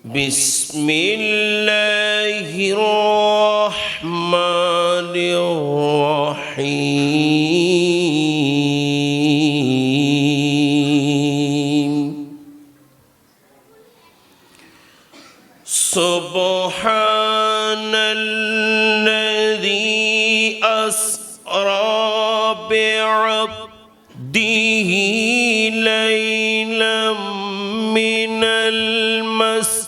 بسم الله الرحمن الرحيم سبحان الذي أسرى بعبده ليلا من المسجد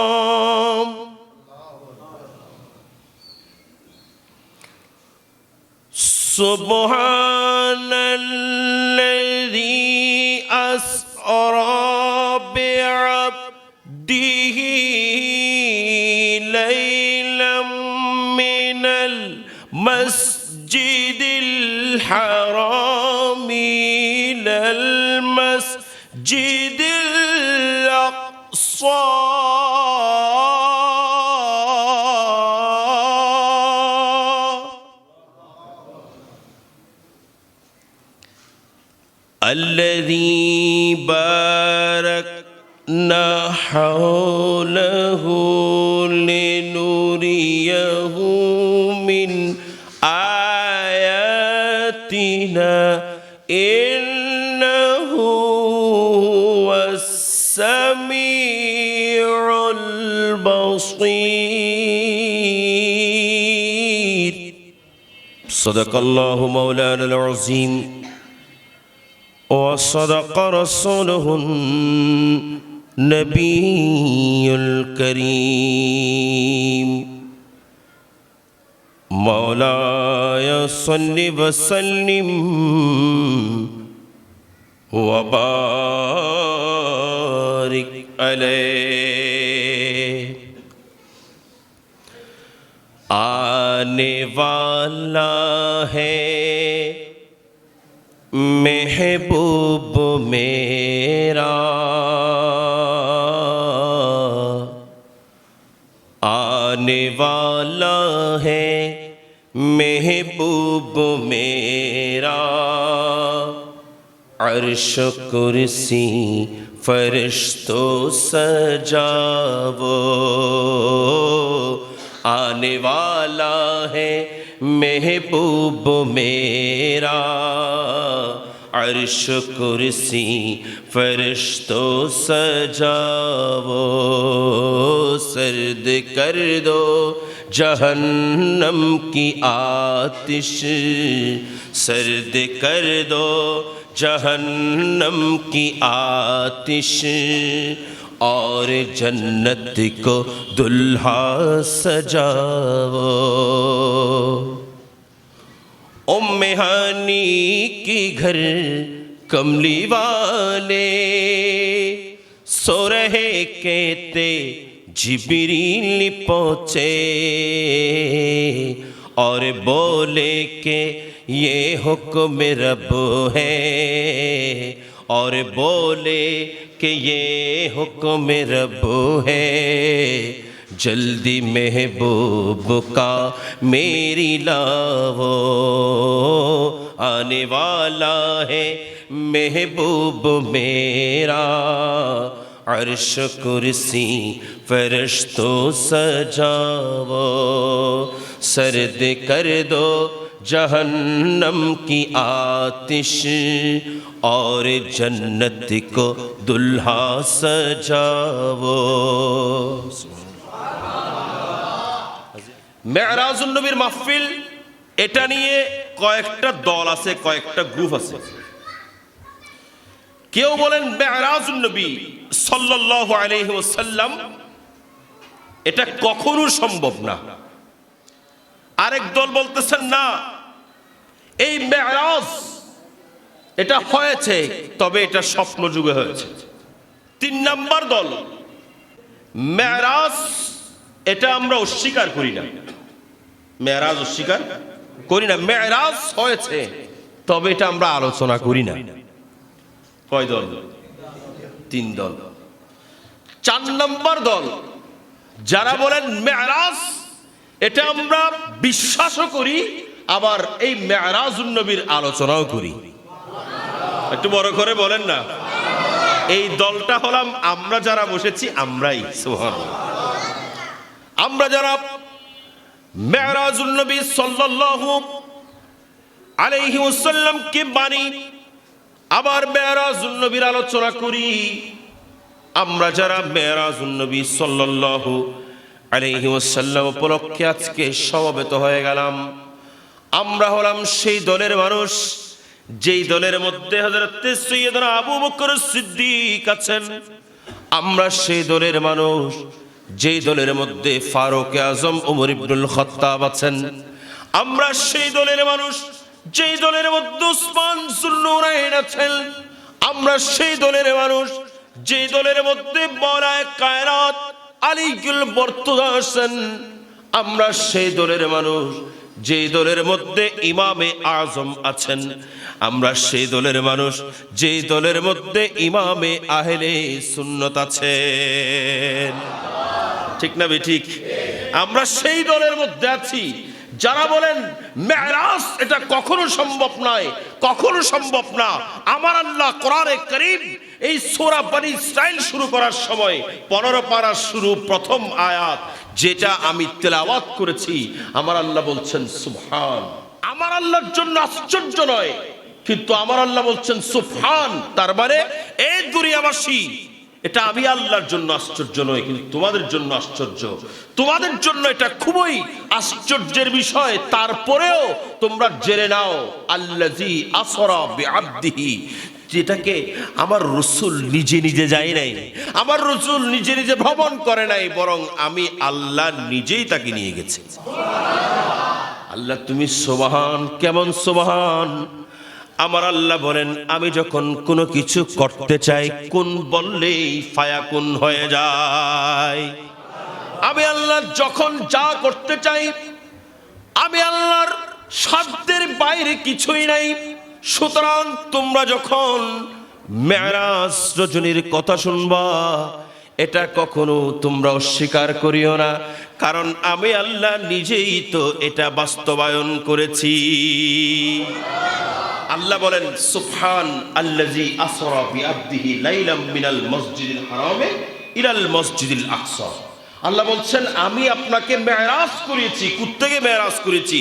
الحرام سبحان الذي أسرى بعبده ليلا من المسجد الحرام إلى المسجد الأقصى الذي باركنا حوله لنريه من آياتنا إنه هو السميع البصير صدق الله مولانا العظيم وصدق رسوله النبي الكريم مولاي صل وسلم وبارك عليه آنے والا ہے محبوب میرا آنے والا ہے محبوب میرا عرش کرسی فرشتوں سجاوو آنے والا ہے محبوب میرا عرش کرسی فرشتوں سجاوو سرد کر دو جہنم کی آتش سرد کر دو جہنم کی آتش اور جنت کو دلہا سجاوو ام ہانی کی گھر کملی والے سو رہے کہتے جبریل پہنچے اور بولے کہ یہ حکم رب ہے اور بولے کہ یہ حکم رب ہے جلدی محبوب کا میری لاؤ آنے والا ہے محبوب میرا عرش کرسی فرشتوں سجاوو سرد کر دو جہنم کی آتش اور جنت کو دلہا سجاوو মেরাজুন নবীর মাহফিল এটা নিয়ে কয়েকটা দল আছে কয়েকটা গ্রুপ আছে কেউ বলেন মেরাজুন নবী সাল্লাল্লাহু আলাইহি ওয়াসাল্লাম এটা কখনো সম্ভব না আরেক দল বলতেছেন না এই মেরাজ এটা হয়েছে তবে এটা স্বপ্ন যুগে হয়েছে তিন নাম্বার দল মেরাজ এটা আমরা অস্বীকার করি না মেরাজ অস্বীকার করি না মেরাজ হয়েছে তবে এটা আমরা আলোচনা করি না কয় দল তিন দল চার নাম্বার দল যারা বলেন মেরাজ এটা আমরা বিশ্বাসও করি আবার এই মেরাজুন নবীর আলোচনাও করি একটু বড় করে বলেন না। এই দলটা হলাম আমরা যারা বসেছি, আমরাই। সুবহানাল্লাহ। আমরা যারা মেরাজুন নবী সাল্লাল্লাহু আলাইহি ওয়াসাল্লাম কে মানি, আবার মেরাজুন নবীর আলোচনা করি, আমরা যারা মেরাজুন নবী সাল্লাল্লাহু আলাইহি ওয়াসাল্লাম উপলক্ষে আজকে সমবেত হয়ে গেলাম, আমরা হলাম সেই দলের মানুষ যেই দলের মধ্যে হযরত সাইয়্যিদনা আবু বকর সিদ্দিক আছেন। আমরা সেই দলের মানুষ যেই দলের মধ্যে ফারুক আজম ওমর ইবনুল খাত্তাব আছেন। আমরা সেই দলের মানুষ যেই দলের মধ্যে উসমান যুন্নুরাইন আছেন। আমরা সেই দলের মানুষ যেই দলের মধ্যে মাওলায়ে কায়নাত আলীউল মুর্তজা আছেন। আমরা সেই দলের মানুষ যেই দলের মধ্যে ইমামে আজম আছেন। আমরা সেই দলের মানুষ যেই দলের মধ্যে ইমামে আহলে সুন্নাত আছেন। ঠিক না ঠিক? আমরা সেই দলের মধ্যে আছি যারা বলেন মেরাজ এটা কখনো সম্ভব নয়, কখনো সম্ভব না। আমার আল্লাহ কোরআনে কারীম এই সূরা বনী ইসরাইল শুরু করার সময় 15 পারা শুরু প্রথম আয়াত যেটা আমি তেলাওয়াত করেছি, আমার আল্লাহ বলছেন সুবহান। আমার আল্লাহর জন্য আশ্চর্য নয়, কিন্তু আমার আল্লাহ বলছেন সুবহান। তার মানে এই দুনিয়াবাসী, এটা আমি আল্লাহর জন্য আশ্চর্য নয়, কিন্তু তোমাদের জন্য আশ্চর্য। তোমাদের জন্য এটা খুবই আশ্চর্যের বিষয়। তারপরেও তোমরা জেনে নাও আল্লাযী আসরা বিআবদিহি, যেটাকে আমার রাসূল নিজে নিজে যায় নাই, আমার রাসূল নিজে নিজে ভ্রমণ করে নাই, বরং আমি আল্লাহ নিজেই তাকে নিয়ে গেছি। আল্লাহ তুমি সুবহান, কেমন সুবহান। আমার আল্লাহ বলেন আমি যখন কোনো কিছু করতে চাই, কোন বললেই ফায়াকুন হয়ে যায়। আমি আল্লাহ যখন যা করতে চাই, আমি আল্লাহর সাধ্যের বাইরে কিছুই নাই। সুতরাং তোমরা যখন মেরাজ রজনীর কথা শুনবা, এটা কখনো তোমরা অস্বীকার করিও না, কারণ আমি আল্লাহ নিজেই তো এটা বাস্তবায়ন করেছি। আল্লাহ বলেন সুবহান আল্লাযী আসরা বিআবদিহি লাইলাম মিনাল মসজিদিল হারামে ইলাল মসজিদিল আকসা। আল্লাহ বলছেন আমি আপনাকে মেরাজ করেছি। কোত্থেকে মেরাজ করেছি?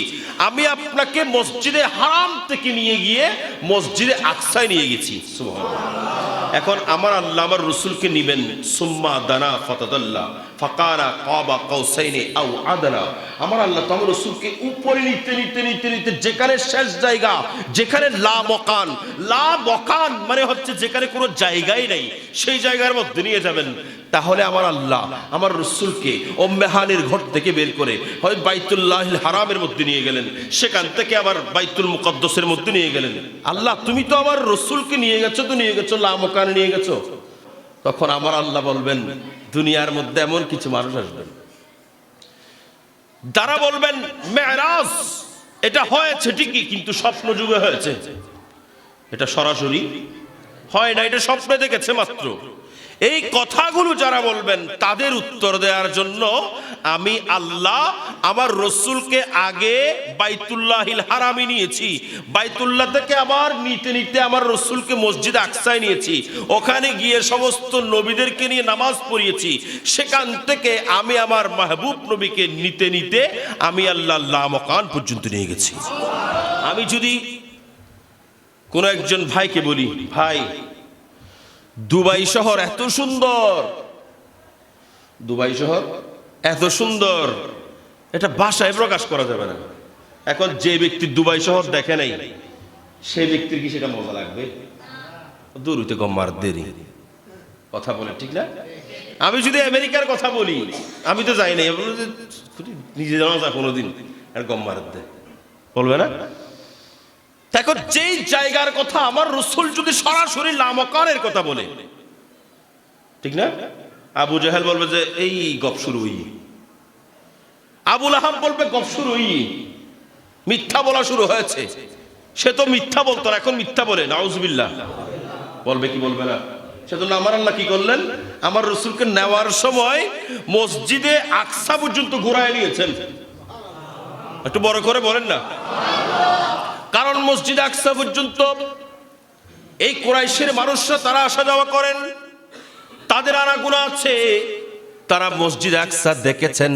আমি আপনাকে মসজিদে হারাম থেকে নিয়ে গিয়ে মসজিদে আকসায় নিয়ে গেছি। সুবহানাল্লাহ। এখন আমার আল্লাহ আমার রাসূলকে নিবেন, সুম্মা দানা ফাতাদাল্লা ফাকানা কাবা কাউসাইনি আও আদনা। আমার আল্লাহ তো আমার রাসূলকে উপরে নিতে নিতে নিতে নিতে যেখানে শেষ জায়গা, যেখানে লা মকান, লা মকান মানে হচ্ছে যেখানে কোনো জায়গাই নাই, সেই জায়গার মধ্যে নিয়ে যাবেন। তাহলে আমার আল্লাহ আমার রাসূলকে উম্মে হানির ঘর থেকে বের করে হয় বাইতুল্লাহিল হারামের মধ্যে নিয়ে গেলেন, সেখান থেকে আবার বাইতুল মুকদ্দাসের মধ্যে নিয়ে গেলেন। আল্লাহ তুমি তো আমার রাসূলকে নিয়ে গেছো, তো নিয়ে গেছো লা মকানে নিয়ে গেছো। তখন আমার আল্লাহ বলবেন দুনিয়ার মধ্যে এমন কিছু মানুষ আসবেন যারা বলবেন মেরাজ এটা হয়েছে ঠিকই, কিন্তু স্বপ্ন যুগে হয়েছে, এটা সরাসরি হয় না, এটা স্বপ্নে দেখেছে মাত্র। এই কথাগুলো যারা বলবেন তাদের উত্তর দেওয়ার জন্য আমি আল্লাহ আমার রাসূলকে আগে বাইতুল্লাহিল হারামে নিয়েছি, বাইতুল্লাহ থেকে আবার নিতে নিতে আমার রাসূলকে মসজিদ আকসায় নিয়েছি, ওখানে গিয়ে সমস্ত নবীদেরকে নিয়ে নামাজ পড়িয়েছি, সেখান থেকে আমি আমার মাহবুব নবীকে নিতে নিতে আমি আল্লাহ লা মকান পর্যন্ত নিয়ে গেছি। আমি যদি কোনো একজন ভাইকে বলি ভাই দুবাই শহর এত সুন্দর, দুবাই শহর এত সুন্দর, এটা ভাষায় প্রকাশ করা যাবে না। এখন যে ব্যক্তি দুবাই শহর দেখে নাই সেই ব্যক্তির কি সেটা মজা লাগবে? দূর হইতে কম মার দেরি কথা বলে, ঠিক না? আমি যদি আমেরিকার কথা বলি, আমি তো যাই নাই, নিজে জানা যা কোনোদিন আর কম মার দে বলবে না। দেখো যেই জায়গার কথা আমার রাসূল যদি সরাসরি লা মকানের কথা বলে, ঠিক না? আবু জাহেল বলবে যে এই গপ শুরু হই, আবু লাহাব বলবে গপ শুরু হই, মিথ্যা বলা শুরু হয়েছে। সে তো মিথ্যা বলতো না, এখন মিথ্যা বলে, নাউজুবিল্লাহ বলবে কি বলবে না? সেজন্য আমার আল্লাহ কি করলেন, আমার রাসূলকে নেওয়ার সময় মসজিদে আকসা পর্যন্ত ঘোরায় নিয়েছেন। একটু বড় করে বলেন না। কারণ মসজিদ আকসা পর্যন্ত এই কুরাইশের মানুষরা তারা আসা যাওয়া করেন, তাদের আনাগোনা আছে, তারা মসজিদ আকসা দেখেছেন।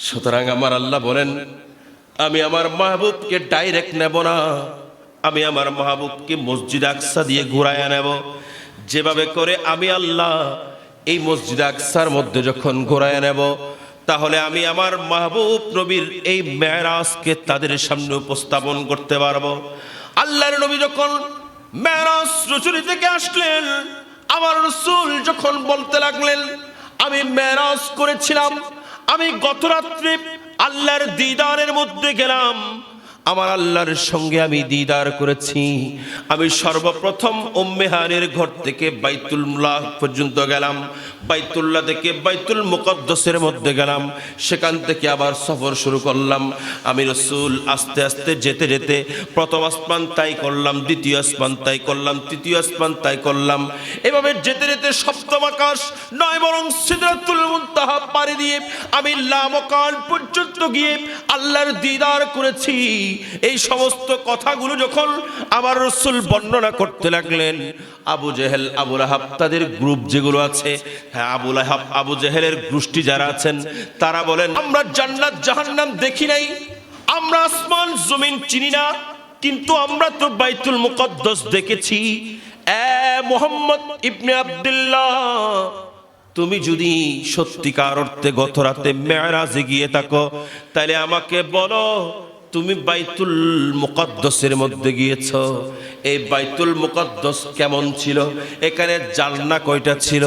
সুতরাং আমার আল্লাহ বলেন, আমি আমার মাহবুবকে ডাইরেক্ট নেব না, আমি আমার মাহবুবকে মসজিদ আকসা দিয়ে ঘুরাইয়া নেব। যেভাবে করে আমি আল্লাহ এই মসজিদ আকসার মধ্যে যখন ঘুরাইয়া নেব, তাহলে আমি আমার মাহবুব নবীর এই মেরাজকে তাদের সামনে উপস্থাপন করতে পারবো। আল্লাহর নবী যখন মেরাজ রজনী থেকে আসলেন, আমার রাসূল যখন বলতে লাগলেন, আমি মেরাজ করেছিলাম, আমি গত রাত্রে আল্লাহর দিদারের মধ্যে গেলাম, আমার আল্লাহর সঙ্গে আমি দিদার করেছি। আমি সর্বপ্রথম উম্মে হানির ঘর থেকে বাইতুল্লাহ পর্যন্ত গেলাম, বাইতুল্লাহ থেকে বাইতুল মুকদ্দাসের মধ্যে গেলাম, সেখান থেকে আবার সফর শুরু করলাম। আমি রাসূল আস্তে আস্তে যেতে যেতে প্রথম আসমান তাই করলাম, দ্বিতীয় আসমান তাই করলাম, তৃতীয় আসমান তাই করলাম। এভাবে যেতে যেতে সপ্তম আকাশ নয়, বরং সিদরাতুল মুনতাহা পাড়ি দিয়ে আমি লামকান পর্যন্ত গিয়ে আল্লাহর দিদার করেছি। এই সমস্ত কথাগুলো যখন আমার রাসূল বর্ণনা করতে লাগলেন, আবু জেহেল, আবু লাহাব, তাদের গ্রুপ যেগুলো আছে, হ্যাঁ, আবু লাহাব, আবু জেহেলের গোষ্ঠী যারা আছেন, তারা বলেন, আমরা জান্নাত জাহান্নাম দেখি নাই, আমরা আসমান জমিন চিনি না, কিন্তু আমরা তো বাইতুল মুকদ্দাস দেখেছি। এ মুহাম্মদ ইবনে আব্দুল্লাহ, তুমি যদি সত্যিকার অর্থে গত রাতে মেরাজে গিয়ে থাকো, তাহলে আমাকে বলো, তুমি বাইতুল মুকদ্দাসের মধ্যে গিয়েছো, এই বাইতুল মুকদ্দাস কেমন ছিল? এখানে জানলা কয়টা ছিল?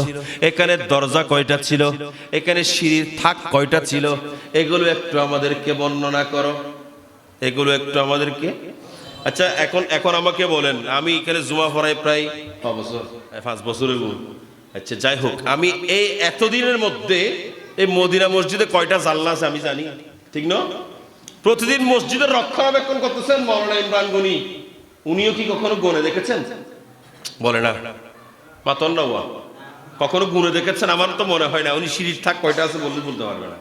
এখানে দরজা কয়টা ছিল? এখানে সিঁড়ির থাক কয়টা ছিল? এগুলো একটু আমাদেরকে বর্ণনা করো, এগুলো একটু আমাদেরকে। আচ্ছা, এখন আমাকে বলেন, আমি এখানে জুমা পড়াই প্রায় 5 বছর। আচ্ছা, যাই হোক, আমি এই এতদিনের মধ্যে এই মদিনা মসজিদে কয়টা জানলা আছে আমি জানি, ঠিক না? প্রতিদিন মসজিদের রক্ষণাবেক্ষণ করতেছেন মাওলানা ইমরান গনি, উনিও কি কখনো গুনে দেখেছেন? বলে না, মাতন না, কখনো গুনে দেখেছেন? আমার তো মনে হয় না। উনি সিঁড়ির থাক কয়টা আছে বলতে পারবে না।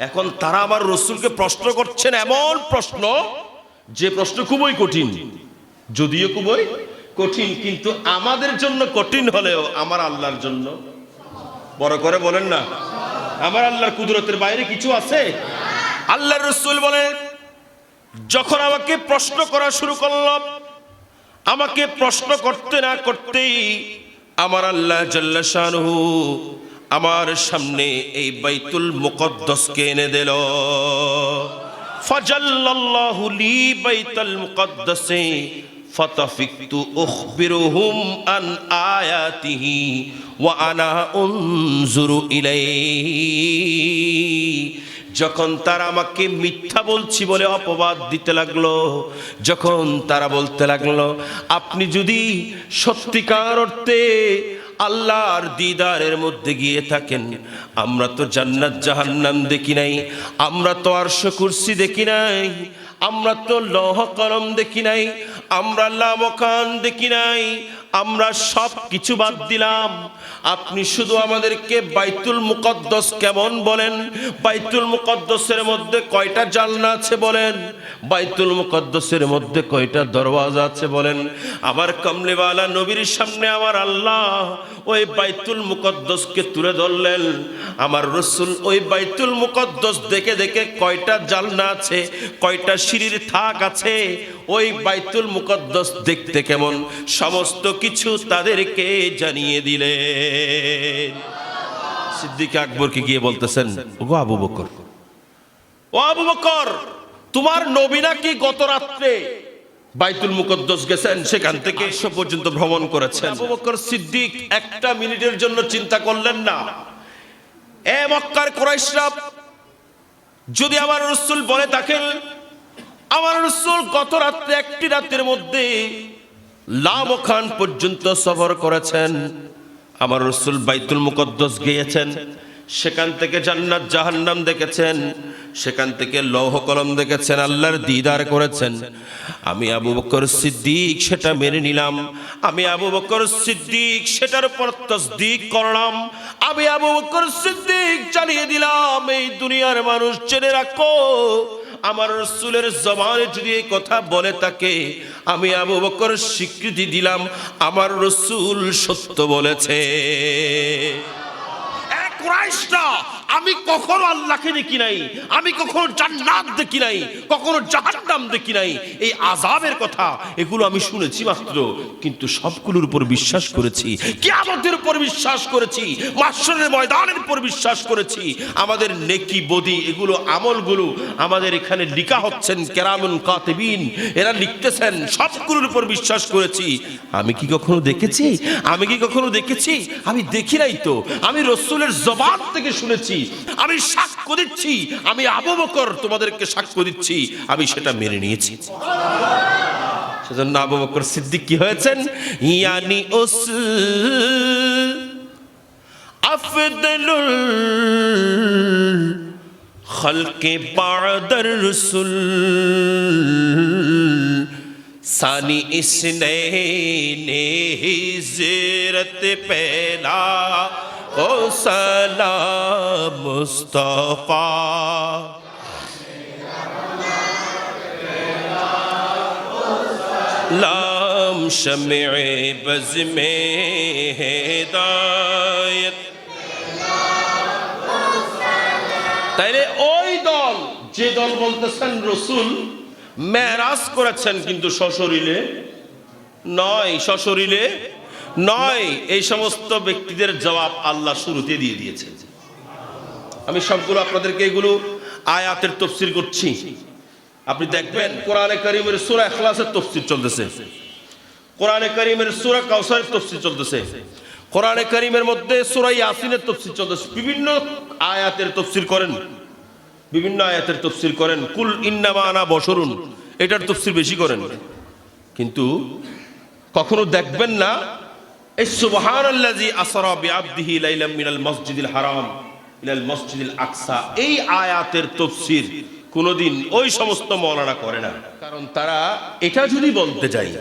এখন তারা আমার রাসূলকে প্রশ্ন করছেন, এমন প্রশ্ন যে প্রশ্ন খুবই কঠিন, যদিও খুবই কঠিন, কিন্তু আমাদের জন্য কঠিন হলেও আমার আল্লাহর জন্য, বড় করে বলেন না, আমার আল্লাহর কুদরতের বাইরে কিছু আছে? আল্লাহর রাসূল বলেন, যখন আমাকে প্রশ্ন করা শুরু করলাম, আমাকে প্রশ্ন করতে না করতেই আমার আল্লাহ জাল্লা শানুহু আমার সামনে এই বাইতুল মুকদ্দাসকে এনে দিল। ফাজাল্লাল্লাহু লি বাইতুল মুকদ্দাসে ফাতাফিকতু উখবিরুহুম আন আয়াতিহি ওয়া আনা উনজুরু ইলাইহি। যখন তারা আমাকে মিথ্যা বলছি বলে অপবাদ দিতে লাগলো, যখন তারা বলতে লাগলো, আপনি যদি সত্যিকার অর্থে আল্লাহর দিদারের মধ্যে গিয়ে থাকেন, আমরা তো জান্নাত জাহান্নাম দেখি নাই, আমরা তো আরশ কুরসি দেখি নাই, আমরা তো লৌহ কলম দেখি নাই, আমরা লামকান দেখি নাই, আমরা সব কিছু বাদ দিলাম, আপনি শুধু আমাদেরকে বাইতুল মুকদ্দাস কেমন বলেন, বাইতুল মুকদ্দাসের মধ্যে কয়টা জানলা আছে বলেন, বাইতুল মুকদ্দাসের মধ্যে কয়টা দরওয়াজা আছে বলেন। আমার কমলিওয়ালা নবীর সামনে আমার আল্লাহ ওই বাইতুল মুকদ্দাসকে তুলে ধরলেন। আমার রাসূল ওই বাইতুল মুকদ্দাস দেখে দেখে কয়টা জানলা আছে, কয়টা সিঁড়ির থাক আছে, ওই বাইতুল মুকদ্দাস দেখতে কেমন, সমস্ত কিছু তাদেরকে জানিয়ে দিলেন। সিদ্দিক আকবরকে গিয়ে বলতেছেন, ওগো আবু বকর, ও আবু বকর, তোমার নবী নাকি গত রাত্রে বাইতুল মুকদ্দাস গেছেন, সেখান থেকে পর্যন্ত ভ্রমণ করেছেন। আবু বকর সিদ্দিক একটা মিনিটের জন্য চিন্তা করলেন না, এ মক্কার কুরাইশরা, যদি আমার রাসূল বলে থাকেন আমার রাসূল গত রাত্রে একটি রাতের মধ্যে লামকান পর্যন্ত সফর করেছেন, আমার রাসূল বাইতুল মুকদ্দাস গিয়েছেন, সেখান থেকে জান্নাত জাহান্নাম দেখেছেন, সেখান থেকে লৌহ কলম দেখেছেন, আল্লাহর দিদার করেছেন, আমি আবু বকর সিদ্দিক সেটা মেনে নিলাম, আমি আবু বকর সিদ্দিক সেটার উপর তাসদীক করলাম, আমি আবু বকর সিদ্দিক চালিয়ে দিলাম, এই দুনিয়ার মানুষ জেনে রাখো, আমার রাসূলের জবানে যদি এই কথা বলে থাকে, আমি আবু বকর স্বীকৃতি দিলাম আমার রাসূল সত্য বলেছে। কুরাইশরা, আমি কখনো আল্লাহকে দেখি নাই, আমি কখনো জান্নাত দেখি নাই, কখনো জাহান্নাম দেখি নাই, এই আযাবের কথা এগুলো আমি শুনেছি মাত্র, কিন্তু সবগুলোর উপর বিশ্বাস করেছি, কিয়ামতের উপর বিশ্বাস করেছি, মাহশরের ময়দানের উপর বিশ্বাস করেছি। আমাদের নেকি বদি এগুলো আমলগুলো আমাদের এখানে লিখা হচ্ছেন, কেরামুন কাতিবিন এরা লিখতেছেন, সবগুলোর উপর বিশ্বাস করেছি। আমি কি কখনো দেখেছি? আমি কি কখনো দেখেছি? আমি দেখি নাই তো। আমি রাসূলের জবান থেকে শুনেছি, আমি সাক্ষ্য দিচ্ছি, আমি আবু বকর তোমাদেরকে সাক্ষ্য দিচ্ছি, আমি সেটা মেনে নিয়েছি। সেজন্য আবু বকর সিদ্দিক কি হয়েছেন? ইয়ানি উস আফদলুল খালকে বা'দার রাসূল सानी इसने हिजरत पहला ओ सलाम मुस्तफा लाम शम्ए बज़ में हिदायत। তাইলে ওই দল, যে দল বলতেছেন রাসূল মেরাজ করেছেন কিন্তু সশরীরে নয়, সশরীরে নয়, এই সমস্ত ব্যক্তিদের জবাব আল্লাহ শুরুতে দিয়ে দিয়েছেন। আমি সবগুলো আপনাদেরকে এগুলো আয়াতের তাফসীর করছি। আপনি দেখবেন কোরআনে কারীমের সূরা ইখলাসের তাফসীর চলতেছে, কোরআনে কারীমের সূরা কাউসারের তাফসীর চলতেছে, কোরআনে কারীমের মধ্যে সূরা ইয়াসিনের তাফসীর চলতেছে। বিভিন্ন আয়াতের তাফসীর করেন, বিভিন্ন আয়াতের তাফসীর করেন। কুল ইন্নামা আনা বশরুন, এটার তাফসীর বেশি করেন, কিন্তু কখনো দেখবেন না এই সুবহানাল্লাযী আসরা বিআবদিহি লাইলাম মিনাল মসজিদিল হারাম ইলাল মসজিদিল আকসা, এই আয়াতের তাফসীর কোনোদিন ওই সমস্ত মাওলানা করে না। কারণ তারা এটা যদি বলতে যায়,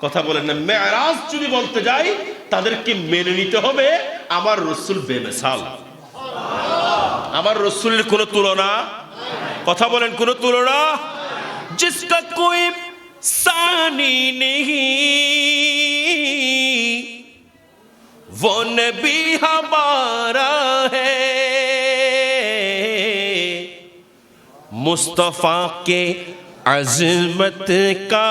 কথা বলেন না, মেরাজ যদি বলতে যায়, তাদেরকে মেনে নিতে হবে আমার রাসূল বেমিসাল, আমার রাসূলের কোনো তুলনা, কথা বলেন কোনো তুলনা। जिसका कोई सानी नहीं वो नबी हमारा है, मुस्तफा के अज़मत का,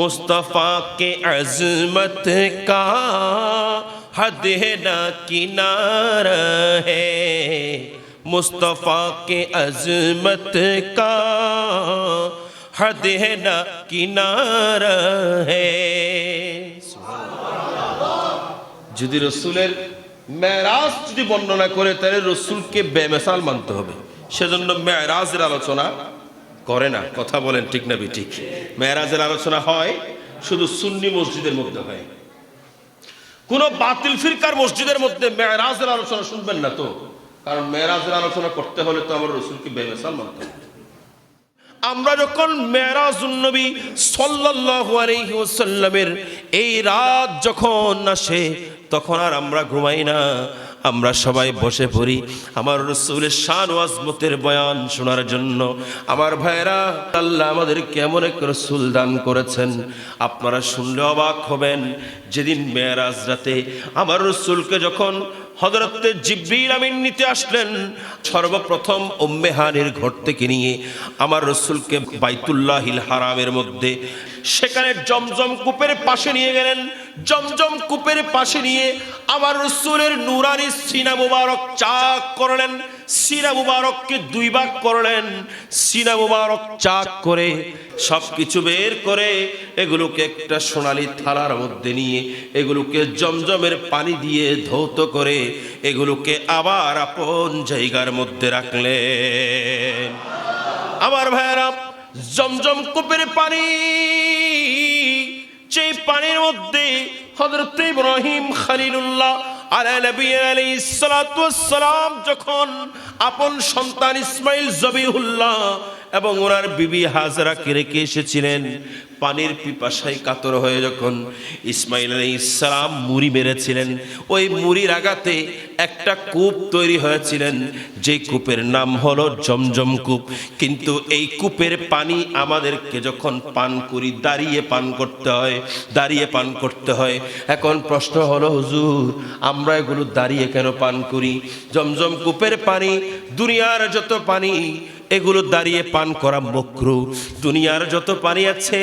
मुस्तफा के अज़मत का हद है ना किनारा है, मुस्तफा के अज़मत का हद है ना किनारा है। যদি রাসূলের মেরাজ যদি বর্ণনা করে, তাহলে রাসূলকে বেমিসাল মানতে হবে। সেজন্য মেরাজের আলোচনা করে না, কথা বলেন ঠিক না ঠিক? মেরাজের আলোচনা হয় শুধু সুন্নি মসজিদের মধ্যে হয়, কোন বাতিল ফিরকার মসজিদের মধ্যে মেরাজের আলোচনা শুনবেন না তো, কারণ মেরাজের আলোচনা করতে হলে তো আমার রাসূলকে বেমিসাল মানতে হবে। আমরা যখন মেরাজুন নবী সাল্লাল্লাহু আলাইহি ওয়াসাল্লামের এই রাত যখন আসে, তখন আর আমরা ঘুমাই না, আমরা সবাই বসে পড়ি আমার রাসূলের শান ও আজমতের বয়ান শোনার জন্য। আমার ভাইরা, আল্লাহ আমাদেরকে এমন এক রাসূল দান করেছেন, আপনারা শুনলে অবাক হবেন। যেদিন মেরাজ রাতে আমার রাসূলকে যখন হযরত জিবরিল আমিন নিতে আসলেন, সর্বপ্রথম উম্মে হানির ঘর থেকে নিয়ে আমার রাসূলকে বাইতুল্লাহিল হারামের মধ্যে, সেখানে জমজম কূপের পাশে নিয়ে গেলেন। জমজম কূপের পাশে নিয়ে আমার রাসূলের নূরানি সিনা মুবারক চাক করলেন, সিনা মুবারককে দুই ভাগ করলেন, সিনা মুবারক চাক করে সবকিছু বের করে এগুলোকে একটা সোনালী থালার মধ্যে নিয়ে এগুলোকে জমজমের পানি দিয়ে ধৌত করে এগুলোকে আবার আপন জায়গার মধ্যে রাখলেন। আমার ভাইয়েরা, জমজম কূপের পানি, যে পানির মধ্যে হযরত ইব্রাহিম খলিলুল্লাহ আলাইহিস সালাতু ওয়াস সালাম যখন আপন সন্তান ইসমাইল জবিহুল্লাহ এবং ওনার বিবি হাজরাকে রেখে এসেছিলেন। পানির পিপাসায় কাতর হয়ে যখন ইসমাইল আলাইহিস সালাম মুড়ি মেরেছিলেন, ওই মুড়ির আঘাতে একটা কূপ তৈরি হয়েছিলেন, যে কূপের নাম হলো জমজম কূপ। কিন্তু এই কূপের পানি আমাদেরকে যখন পান করি দাঁড়িয়ে পান করতে হয়, দাঁড়িয়ে পান করতে হয়। এখন প্রশ্ন হলো, হুজুর আমরা এগুলো দাঁড়িয়ে কেন পান করি? জমজম কূপের পানি, দুনিয়ার যত পানি এগুলো দাঁড়িয়ে পান করা মাকরুহ। দুনিয়ার যত পানি আছে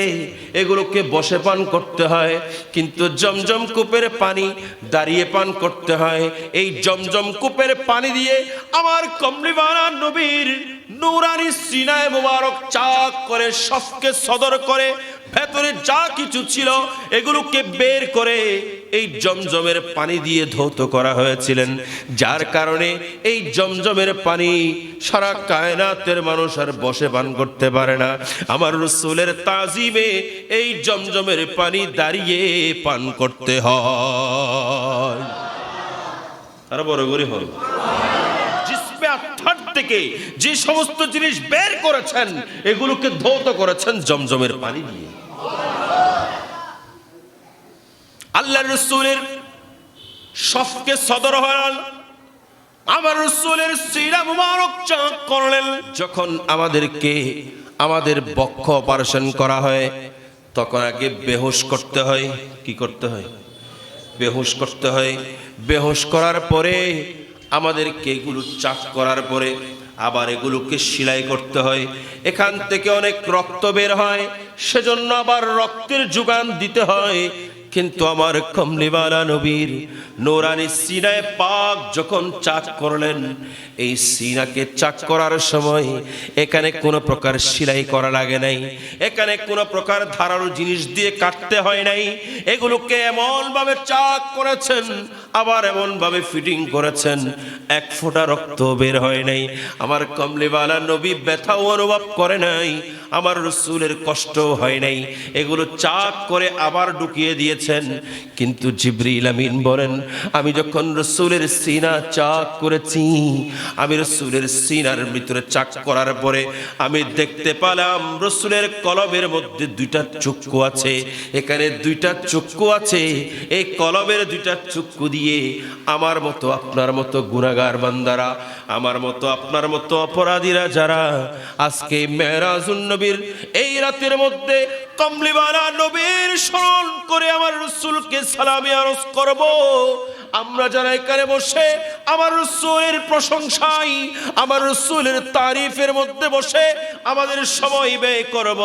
এগুলোকে বসে পান করতে হয়, কিন্তু জমজম কূপের পানি দাঁড়িয়ে পান করতে হয়। এই জমজম কূপের পানি দিয়ে আমার কমলিওয়ালা নবীর নূরানি সিনায়ে মুবারক চাক করে সবকে সদর করে ভেতরে যা কিছু ছিল এগুলোকে বের করে এই জমজমের পানি দিয়ে ধৌত করা হয়েছিলেন, যার কারণে এই জমজমের পানি সারা কায়নাতের মানুষ আর বসে পান করতে পারে না। আমার রাসূলের তাজিমে এই জমজমের পানি দাঁড়িয়ে পান করতে হয়। আর বড় করে হল জিসমে আত্মার থেকে যে সমস্ত জিনিস বের করেছেন এগুলোকে ধৌত করেছেন জমজমের পানি দিয়ে। আল্লাহর রাসূলের সফকে সদর হলেন, আমার রাসূলের সিনা মুবারক চাক করলেন। যখন আমাদেরকে আমাদের বক্ষ অপারেশন করা হয় তখন আগে বেহুশ করতে হয়। কি করতে হয়? বেহুশ করতে হয়। বেহুশ করার পরে আমাদেরকে এগুলো চাক করার পরে আবার এগুলোকে সেলাই করতে হয়। এখান থেকে অনেক রক্ত বের হয়, সেজন্য আবার রক্তের যোগান দিতে হয়। কিন্তু আমার কমলিওয়ালা নবীর নূরানি সিনায়ে পাক যখন চাক করলেন, এই সিনাকে চাক করার সময় এখানে কোনো প্রকার সেলাই করা লাগে নাই, এখানে কোনো প্রকার ধারালো জিনিস দিয়ে কাটতে হয় নাই। এগুলোকে এমন ভাবে চাক করেছেন, আবার এমন ভাবে ফিটিং করেছেন, এক ফোঁটা রক্ত বের হয় নাই। আমার কমলিওয়ালা নবী ব্যথাও অনুভব করে নাই, আমার রাসূলের কষ্ট হয় নাই। এগুলো চাক করে আবার ঢুকিয়ে দিয়েছেন। কিন্তু জিবরিল আমিন বলেন, আমি যখন রাসূলের সিনা চাক করেছি, আমি রাসূলের সিনার ভিতরে চাক করার পরে আমি দেখতে পেলাম রাসূলের কলবের মধ্যে দুইটা চক্ষু আছে। এখানে দুইটা চক্ষু আছে। এই কলবের দুইটা চক্ষু দিয়ে আমার মতো আপনার মতো গুনাহগার বান্দারা, আমার মতো আপনার মতো অপরাধীরা যারা আজকে মেরাজুন নবীর এই রাতের মধ্যে কমলিওয়ালা নবীর স্মরণ করে আমার রাসূলকে সালামি আরজ করব, আমরা যারা এখানে বসে আমার রাসূলের প্রশংসায়, আমার রাসূলের তারিফের মধ্যে বসে আমাদের সময় ব্যয় করব,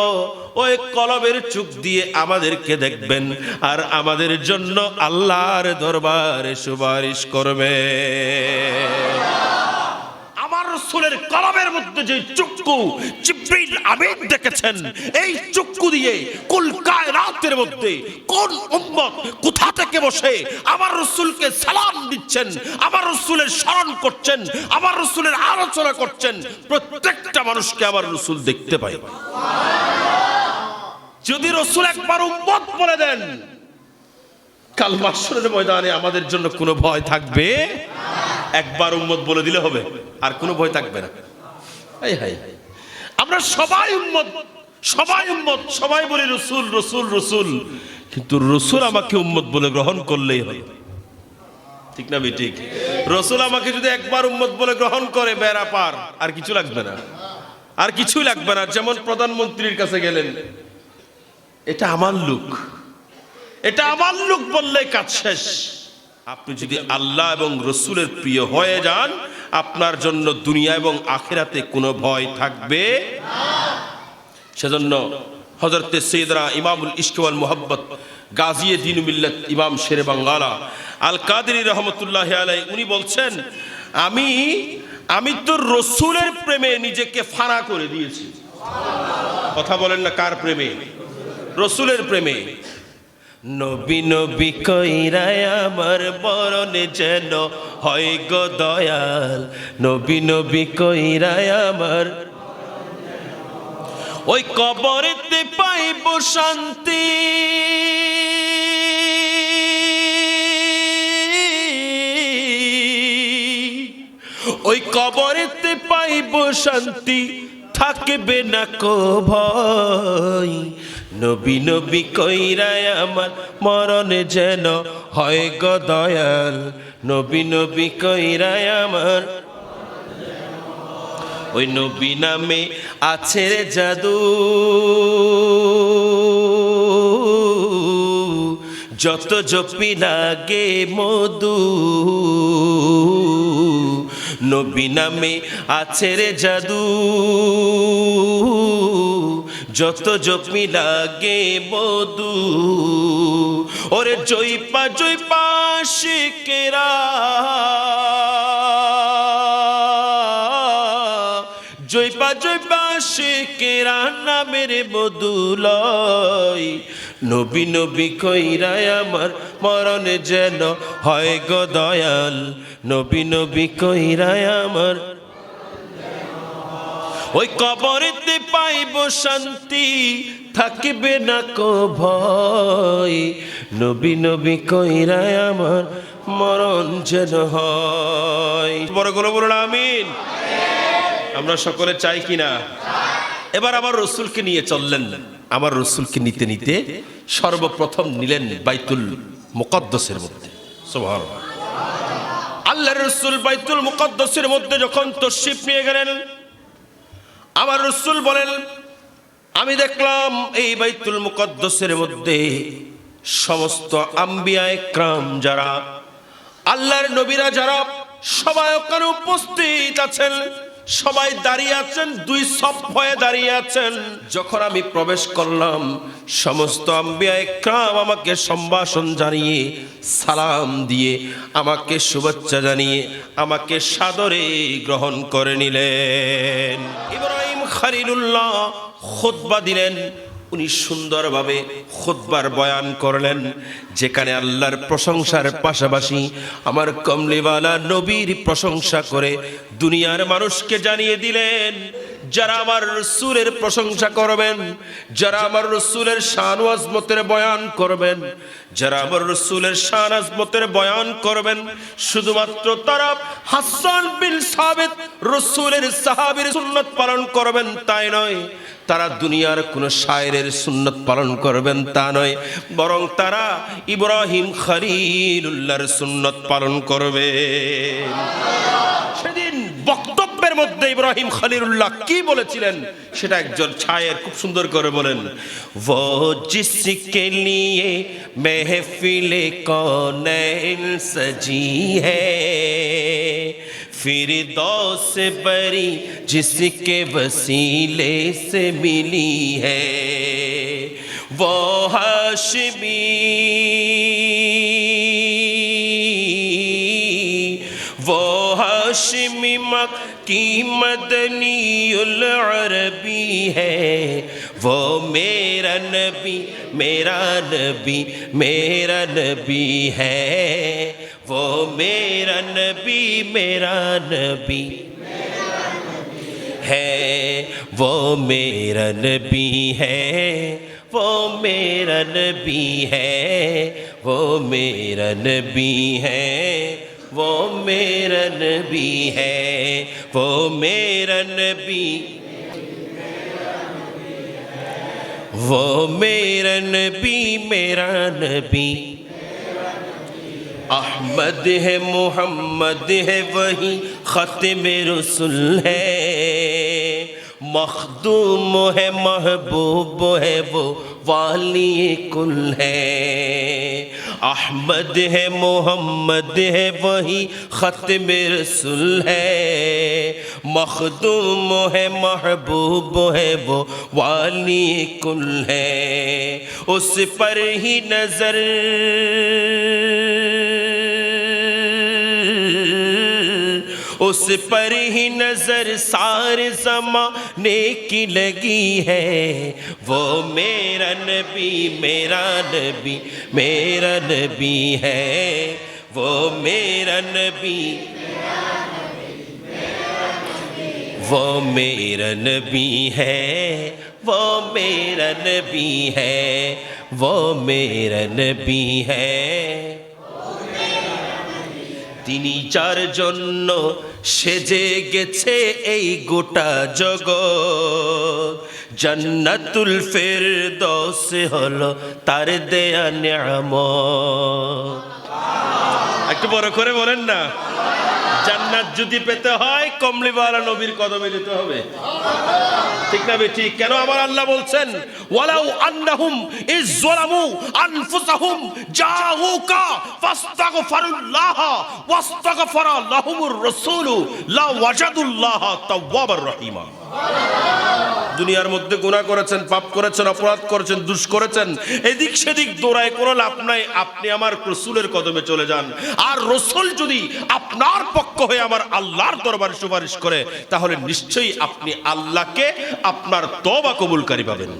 ওই কলবের চোখ দিয়ে আমাদেরকে দেখবেন আর আমাদের জন্য আল্লাহর দরবারে সুপারিশ করবে। রাসূলের কলবের মধ্যে যে চক্ষু জিবরিল আমিন দেখেছেন, এই চক্ষু দিয়ে কুল কায়নাতের মধ্যে কোন উম্মত কোথা থেকে বসে আমার রাসূলকে সালাম দিচ্ছেন, আমার রাসূলের স্মরণ করছেন, আমার রাসূলের আলোচনা করছেন, প্রত্যেকটা মানুষকে আমার রাসূল দেখতে পায়। যদি রাসূল একবার উম্মত বলে দেন, কাল মাহশরের ময়দানে আমাদের জন্য কোনো ভয় থাকবে? একবার উম্মত বলে দিলে হবে, আর কোনো ভয় থাকবে না। এই হাই, আমরা সবাই উম্মত, সবাই উম্মত, সবাই বলি রাসূল রাসূল রাসূল, কিন্তু রাসূল আমাকে উম্মত বলে গ্রহণ করলেই হয়। ঠিক না ঠিক? রাসূল আমাকে যদি একবার উম্মত বলে গ্রহণ করে বেড়া পার, আর কিছু লাগবে না, আর কিছুই লাগবে না। যেমন প্রধানমন্ত্রীর কাছে গেলেন, এটা আমার লোক, এটা আমার লোক বললে কাজ শেষ। আপনি যদি আল্লাহ এবং রাসূলের প্রিয় হয়ে যান, আপনার জন্য দুনিয়া এবং আখিরাতে কোনো ভয় থাকবে না। সেজন্য হযরতে সাইয়েদনা ইমামুল ইশক ওয়াল মুহাব্বত গাজিয়ে দ্বীন মিল্লাত ইমাম শেরে বাঙ্গালা আল কাদেরী রহমাতুল্লাহি আলাইহি উনি বলছেন, আমি তো রাসূলের প্রেমে নিজেকে ফানা করে দিয়েছি। কথা বলেন না, কার প্রেমে? রাসূলের প্রেমে। নবী নবী কইরা আমার বরণে যেন হয় গো দয়াল, নবী নবী কইরা আমার ওই কবরেতে পাইব শান্তি, ওই কবরেতে পাইব শান্তি, থাকবে না কো ভয়, নবী নবী কইরায় আমার মরণে যেন হয় গো দয়াল, নবী নবী কইরায় আমার। ওই নবী নামে আছে রে জাদু, যত জপি লাগে মধু, নবী নামে আছে রে জাদু, যত জপি লাগে মধু। ওরে জয়পা জয়পা শিকেরা, জয়পা জয়পা শিকেরা নামের মধু লয়, নবী নবী কইরায় আমার মরণে যেন হয় গো দয়াল, নবী নবী কইরায় আমার। ওই কবরেতে পাইব শান্তি, থাকবে না কো ভয়, নবী নবী কইরায় আমার মরণ যেন হয়। বড় করে বলুন আমিন। আমরা সকলে চাই কিনা? এবার আমার রসুলকে নিয়ে চললেন। আমার রসুলকে নিতে নিতে সর্বপ্রথম নিলেন বাইতুল মুকদ্দাসের মধ্যে। সুবহানাল্লাহ। আল্লাহর রসুল বাইতুল মুকদ্দাসের মধ্যে যখন তশরিফ নিয়ে গেলেন, আমার রসুল বলেন, আমি দেখলাম এই বাইতুল মুকদ্দাসের মধ্যে সমস্ত আম্বিয়া ইকরাম যারা, আল্লাহর নবীরা যারা, সবাই ওখানে উপস্থিত আছেন, সবাই দাঁড়িয়ে আছেন, দুই সফ হয়ে দাঁড়িয়ে আছেন। যখন আমি প্রবেশ করলাম, সমস্ত আম্বিয়া ইকরাম আমাকে সম্ভাষণ জানিয়ে, সালাম দিয়ে, আমাকে শুভেচ্ছা জানিয়ে, আমাকে সাদরে গ্রহণ করে নিলেন। ইব্রাহিম খলিলুল্লাহ খুতবা দিলেন। উনি সুন্দরভাবে খুতবার বয়ান করলেন, যেখানে আল্লাহর প্রশংসার পাশাপাশি আমার কমলিওয়ালা নবীর প্রশংসা করে দুনিয়ার মানুষকে জানিয়ে দিলেন, যারা আমার রসুলের প্রশংসা করবেন, যারা আমার রসুলের শান ও আজমতের বয়ান করবেন, যারা আমার রসুলের শান আজমতের বয়ান করবেন, শুধুমাত্র তারা হাসান বিন সাবিত রসুলের সাহাবীর সুন্নাত পালন করবেন তাই নয়, তারা দুনিয়ার কোন শায়েরের সুন্নাত পালন করবেন তা নয়, বরং তারা ইব্রাহিম খলিলুল্লাহর সুন্নাত পালন করবে। সেদিন বক্তব্যের মধ্যে ইব্রাহিম খলিলুল্লাহ কি বলেছিলেন সেটা একজন শায়ের খুব সুন্দর করে বলেন। वो जिसके लिए महफिले कौनैन सजी है, फिरदौस बरी जिसके वसीले से मिली है, वो हाशिमी, वो हाशिमी मक्की मदनीउल अरबी है, वो मेरा नबी मेरा नबी मेरा नबी है, वो मेरा नबी मेरा नबी है, वो मेरा नबी है, वो मेरा नबी है, वो मेरा नबी है, वो मेरा नबी है, वो मेरा नबी, वो मेरा नबी मेरा नबी। अहमद है मोहम्मद है वही ख़ातिमे रसूल है, मखदूम है महबूब है वो वाली कुल है। अहमद है मोहम्मद है वही ख़ातिमे रसूल है, मखदूम है महबूब है वो वाली कुल है। उस पर ही नजर उस पर ही नजर सारे ज़माने की लगी है, वो मेरा नबी मेरा नबी मेरा नबी है, वो मेरा नबी वो मेरा नबी है, वो मेरा नबी है, वो मेरा नबी है। তিনি যার জন্য সেজে গেছে এই গোটা জগৎ, জান্নাতুল ফেরদৌস হলো তার দেয়া নিয়ামত। একটু বড় করে বলেন না, জান্নাত যদি পেতে হয় কমলিওয়ালা নবীর কদমে যেতে হবে, ঠিক না বেঠিক? কেন আমার আল্লাহ বলছেন ওয়ালাউ আন্নাহুম ইজ যালামু আনফুসাহুম জাউকা ফাস্তাগফিরুল্লাহ ওয়াস্তাগফারা লাহুমুর রাসূল লা ওয়াজাদুল্লাহ তাওয়াবার রহিমা। দুনিয়ার মধ্যে গুনাহ করেছেন, পাপ করেছেন, অপরাধ করেছেন, দুষ করেছেন, এদিক সেদিক দৌড়ায় কোনো লাভ নাই। আপনি আমার রাসূলের কদমে চলে যান, আর রাসূল যদি আপনার পক্ষ হয়ে আমার আল্লাহর দরবারে সুপারিশ করে, তাহলে নিশ্চয়ই আপনি আল্লাহকে আপনার তওবা কবুলকারী পাবেন।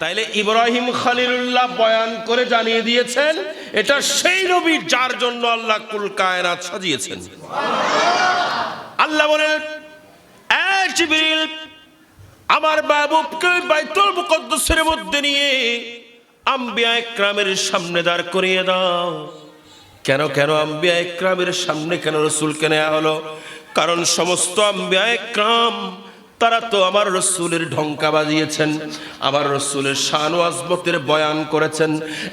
তাইলে ইব্রাহিম খলিলুল্লাহ বয়ান করে জানিয়ে দিয়েছেন এটা সেই নবী যার জন্য আল্লাহ কুল কায়নাত সাজিয়েছেন। আল্লাহ বলেন, জিবরিল আমার বাবুকে বাইতুল মুকদ্দাসের মধ্যে নিয়ে আম্বিয়া ইকরামের সামনে দাঁড় করিয়ে দাও। কেন কেন আম্বিয়া ইকরামের সামনে কেন রাসূলকে নেওয়া হলো? কারণ সমস্ত আম্বিয়া ইকরাম তারা তো আমার রাসূলের ঢঙ্কা বাজিয়েছেন, আমার রাসূলের শান ও আজমতের বয়ান করেছেন।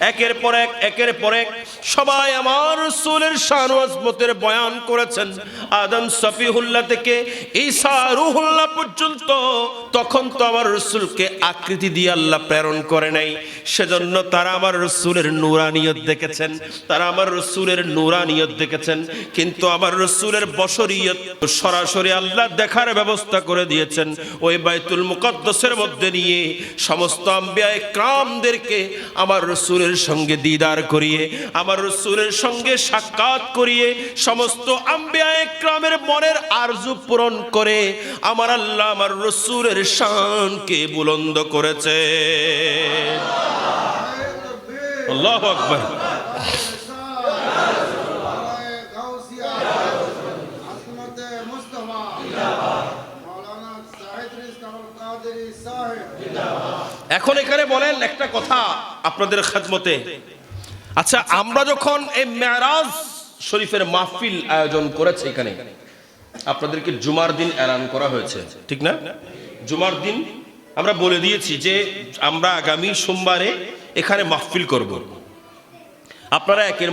একের পর এক সবাই আমার রাসূলের শান ও আজমতের বয়ান করেছেন। আদম সফিহুল্লাহ থেকে ঈসা রূহুল্লাহ পর্যন্ত তখন তো আমার রাসূলকে আকৃতি দিয়ে আল্লাহ প্রেরণ করে নাই, সেজন্য তারা আমার রাসূলের নূরানিয়ত দেখেছেন, তারা আমার রাসূলের নূরানিয়ত দেখেছেন। কিন্তু আমার রাসূলের বশরিয়ত সরাসরি আল্লাহ দেখার ব্যবস্থা করে দিয়েছেন। ওই বাইতুল মুকদ্দাসের মধ্যে নিয়ে সমস্ত আম্বিয়া ইকরামদেরকে আমার রাসূলের সঙ্গে দিদার করিয়ে, আমার রাসূলের সঙ্গে সাক্ষাৎ করিয়ে সমস্ত আম্বিয়া ইকরামের মনের আরজু পূরণ করে আমার আল্লাহ আমার রাসূলের শানকে বুলন্দ করেছে। আল্লাহু আকবার। এখন এখানে বলেন একটা কথা আপনাদের খেদমতে। আচ্ছা, আমরা যখন এই মেরাজ শরীফের মাহফিল আয়োজন করেছে, এখানে আপনাদেরকে জুমার দিন এলান করা হয়েছে, ঠিক না? জুমার দিন আমরা বলে দিয়েছি যে আমরা আগামী সোমবারে এখানে মাহফিল করব। আপনারা একের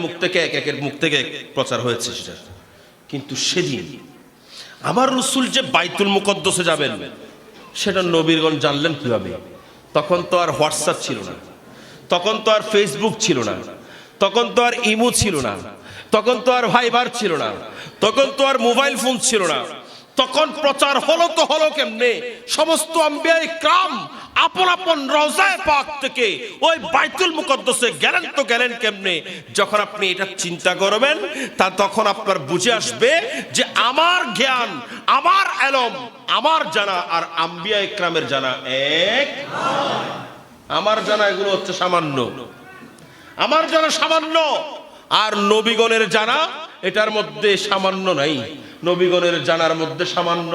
মুখ থেকে প্রচার হয়েছে সেটা। কিন্তু সেদিন আমার রাসূল যে বাইতুল মুকদ্দাসে যাবেন সেটা নবীগণ জানলেন কিভাবে? তখন তো আর হোয়াটসঅ্যাপ ছিল না, তখন তো আর ফেসবুক ছিল না, তখন তো আর ইমো ছিল না, তখন তো আর ভাইবার ছিল না, তখন তো আর মোবাইল ফোন ছিল না। তখন প্রচার হলো তো হলো কেমনে? সমস্ত আম্বিয়া ইকরাম আপন আপন রওজায়ে পাক থেকে ওই বাইতুল মুকদ্দাসে গেলেন তো গেলেন কেমনে? যখন আপনি এটা চিন্তা করবেন তা তখন আপনার বুঝে আসবে যে আমার জ্ঞান, আমার ইলম, আমার জানা আর আম্বিয়া ইকরামের জানা এক। আমার জানা এগুলো হচ্ছে সামান্য, আমার জানা সামান্য, আর নবীগণের জানা এটার মধ্যে সামান্য নাই। নবীগণের জানার মধ্যে সামান্য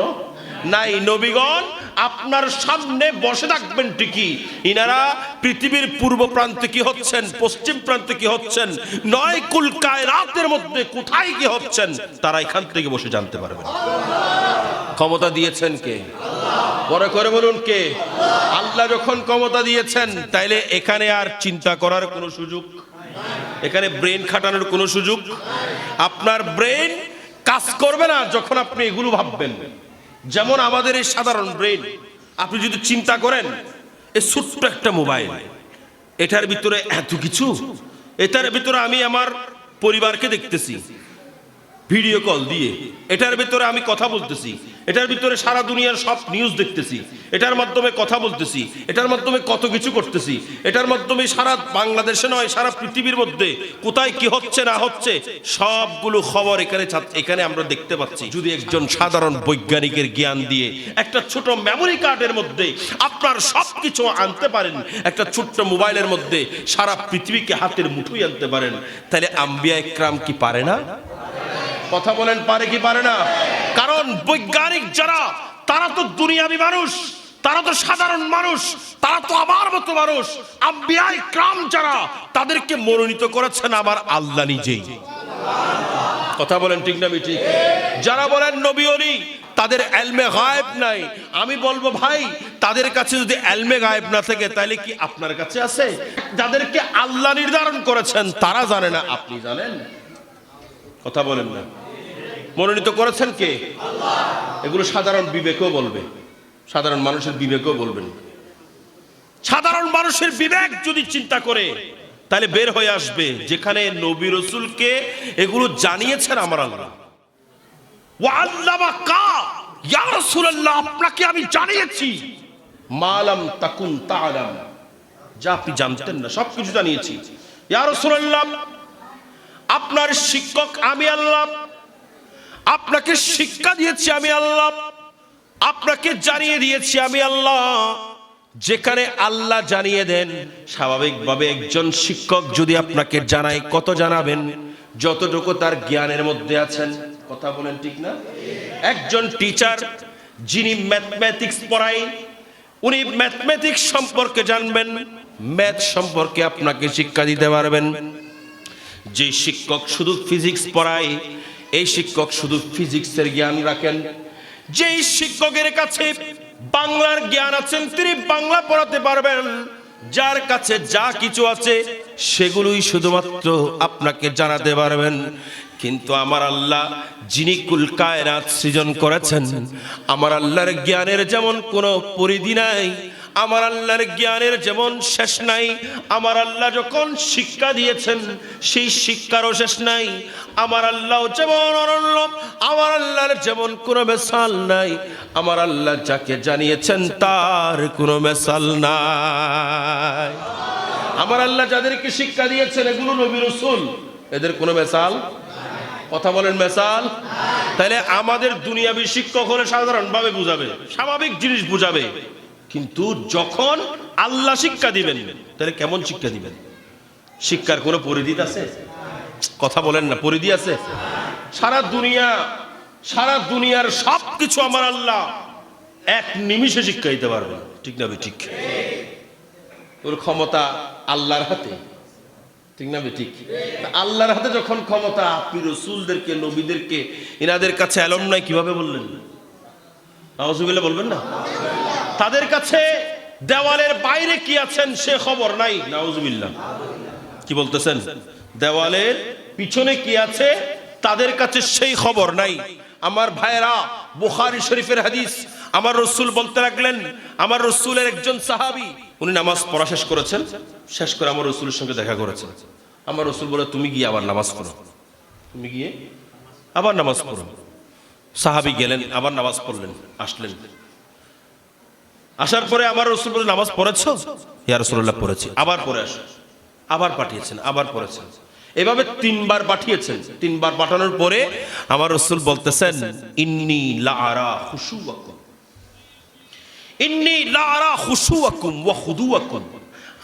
নাই। নবীগণ আপনার সামনে বসে থাকবেন ঠিকই, ইনারা পৃথিবীর পূর্ব প্রান্তে কি হচ্ছেন, পশ্চিম প্রান্তে কি হচ্ছেন, নয় কুল কায়নাতের মধ্যে কোথায় কি হচ্ছেন, তারা এখান থেকে বসে জানতে পারবেন। ক্ষমতা দিয়েছেন কে? বড় করে বলুন কে? আল্লাহ যখন ক্ষমতা দিয়েছেন, তাইলে এখানে আর চিন্তা করার কোনো সুযোগ, এখানে ব্রেন খাটানোর কোনো সুযোগ, আপনার ব্রেন কাজ করবে না যখন আপনি এগুলো ভাববেন। যেমন আমাদের এই সাধারণ ব্রেন, আপনি যদি চিন্তা করেন এই ছোট্ট একটা মোবাইল, এটার ভিতরে এত কিছু, এটার ভিতরে আমি আমার পরিবারকে দেখতেছি ভিডিও কল দিয়ে, এটার ভিতরে আমি কথা বলতেছি, এটার ভিতরে সারা দুনিয়ার সব নিউজ দেখতেছি, এটার মাধ্যমে কথা বলতেছি, এটার মাধ্যমে কত কিছু করতেছি, এটার মাধ্যমে সারা বাংলাদেশে নয় সারা পৃথিবীর মধ্যে কোথায় কি হচ্ছে না হচ্ছে সবগুলো খবর এখানে আমরা দেখতে পাচ্ছি। যদি একজন সাধারণ বৈজ্ঞানিকের জ্ঞান দিয়ে একটা ছোট মেমোরি কার্ডের মধ্যে আপনার সবকিছু আনতে পারেন, একটা ছোট্ট মোবাইলের মধ্যে সারা পৃথিবীকে হাতের মুঠোয় আনতে পারেন, তাহলে আম্বিয়া ইকরাম কি পারে না? কথা বলেন, পারে কি পারে না? কারণ বৈজ্ঞানিক যারা, তারা তো দুনিয়াবী মানুষ, তারা তো সাধারণ মানুষ, তারা তো আমার মতো মানুষ। আম্বিয়া ইকরাম যারা, তাদেরকে মনোনীত করেছেন আমার আল্লাহ নিজেই। কথা বলেন ঠিক না ঠিক? যারা বলেন নবী ওলি তাদের ইলমে গায়েব নাই, আমি বলবো ভাই তাদের কাছে যদি ইলমে গায়েব না থাকে তাহলে কি আপনার কাছে আছে? যাদেরকে আল্লাহ নির্ধারণ করেছেন তারা জানে না, আপনি জানেন? কথা বলেন না। মনোনীত করেছেন কে? আল্লাহ। এগুলো সাধারণ বিবেকও বলবে, সাধারণ মানুষের বিবেকও বলবেন। সাধারণ মানুষের বিবেক যদি চিন্তা করে তাহলে বের হয়ে আসবে যেখানে নবী রাসূলকে এগুলো জানিয়েছেন আমার আল্লাহ। ওয়া আল্লামাকা ইয়া রাসূলুল্লাহ, আপনাকে আমি জানিয়েছি মালাম তাকুন তাআলাম, যা আপনি জানতেন না সবকিছু জানিয়েছি। ইয়া রাসূলুল্লাহ, আপনার শিক্ষক আমি আল্লাহ, আপনাকে শিক্ষা দিয়েছি আমি আল্লাহ, আপনাকে জানিয়ে দিয়েছি আমি আল্লাহ। যেখানে আল্লাহ জানিয়ে দেন, স্বাভাবিকভাবে একজন শিক্ষক যদি আপনাকে জানায় কত জানাবেন? যতটুকু তার জ্ঞানের মধ্যে আছেন। কথা বলেন ঠিক না? একজন টিচার যিনি ম্যাথমেটিক্স পড়ায়, উনি ম্যাথমেটিক্স সম্পর্কে জানবেন, ম্যাথ সম্পর্কে আপনাকে শিক্ষা দিতে পারবেন। যে শিক্ষক শুধু ফিজিক্স পড়ায়, এই শিক্ষক শুধু ফিজিক্সের জ্ঞান রাখেন। যেই শিক্ষকের কাছে বাংলার জ্ঞান আছেন তিনি বাংলা পড়াতে পারবেন। যার কাছে যা কিছু আছে সেগুলোই শুধুমাত্র আপনাকে জানাতে পারবেন। কিন্তু আমার আল্লাহ যিনি কুল কায়নাত সৃজন করেছেন, আমার আল্লাহর জ্ঞানের যেমন কোনো পরিধি নাই, আমার আল্লাহর জ্ঞানের যেমন শেষ নাই। আমার আল্লাহ যখন শিক্ষা দিয়েছেন সেই শিক্ষারও শেষ নাই। আমার আল্লাহ যেমন অনন্য, আমার আল্লাহর যেমন কোনো মেসাল নাই। আমার আল্লাহ যাকে জানিয়েছেন তার কোনো মেসাল নাই। আমার আল্লাহ যাদেরকে শিক্ষা দিয়েছেন এগুলো নবী রাসূল, এদের কোনো মেসাল। কথা বলেন মেসাল। তাহলে আমাদের দুনিয়াবী শিক্ষক হলে সাধারণভাবে বুঝাবে, স্বাভাবিক জিনিস বুঝাবে, কিন্তু যখন আল্লাহ শিক্ষা দিবেন তাহলে কেমন শিক্ষা দিবেন? শিক্ষার কোনো পরিধি আছে? কথা বলেন না, পরিধি আছে? সারা দুনিয়ার সবকিছু আমার আল্লাহ এক নিমিষে শিক্ষা দিতে পারবে, ঠিক না ঠিক? ওর ক্ষমতা আল্লাহর হাতে, ঠিক না ঠিক? আল্লাহর হাতে যখন ক্ষমতা, আপনি রাসূলদেরকে নবীদেরকে এনাদের কাছে এলম নাই কিভাবে বললেন? নাউজুবিল্লাহ বলবেন না? তাদের কাছে দেওয়ালের বাইরে কি আছেন সে খবর নাই। নাউজুবিল্লাহ কি বলতেছেন? দেওয়ালের পিছনে কি আছে তাদের কাছে সেই খবর নাই। আমার ভাইরা, বুখারী শরীফের হাদিস, আমার রাসূল বলতে লাগলেন, আমার রাসূলের একজন সাহাবী উনি নামাজ পড়া শেষ করেছেন, শেষ করে আমার রাসূলের সঙ্গে দেখা করেছেন। আমার রাসূল বলে, তুমি গিয়ে আবার নামাজ পড়ো, তুমি গিয়ে আবার নামাজ পড়ো। সাহাবী গেলেন, আবার নামাজ পড়লেন, আসলেন। আসার পরে আমার রাসূল বলে, নামাজ পড়েছো? ইয়া রাসূলুল্লাহ পড়েছি। আবার পড়ে আসো। আবার পাঠিয়েছেন, আবার পড়েছেন। এভাবে তিনবার পাঠিয়েছেন। তিনবার পাঠানোর পরে আমার রাসূল বলতেছেন, ইন্নী লা আরা খুশুওয়াকুম, ইন্নী লা আরা খুশুওয়াকুম ওয়া খুদুওয়াকুম,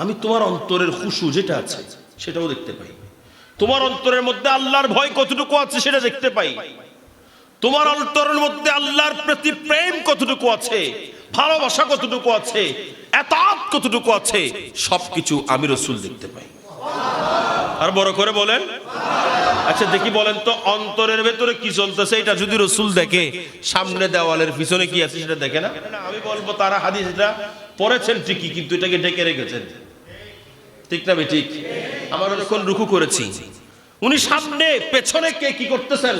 আমি তোমার অন্তরের খুশু যেটা আছে সেটাও দেখতে পাই। তোমার অন্তরের মধ্যে আল্লাহর ভয় কতটুকু আছে সেটা দেখতে পাই। তোমার অন্তরের মধ্যে আল্লাহর প্রতি প্রেম কতটুকু আছে, ভালোবাসা কতটুকু আছে, এতাত কতটুকু আছে, সবকিছু আমি রাসূল দেখতে পাই। আর বড় করে বলেন। আচ্ছা দেখি বলেন তো, অন্তরের ভেতরে কি চলতেছে এটা যদি রাসূল দেখে, সামনে দেওয়ালের পিছনে কি আছে সেটা দেখে না? আমি বলবো তারা হাদিসটা পড়েছেন ঠিকই, কিন্তু এটাকে ঢেকে রেখেছেন, ঠিক না ঠিক? আমরা যখন রুকু করেছি, উনি সামনে পেছনে কে কি করতেছেন,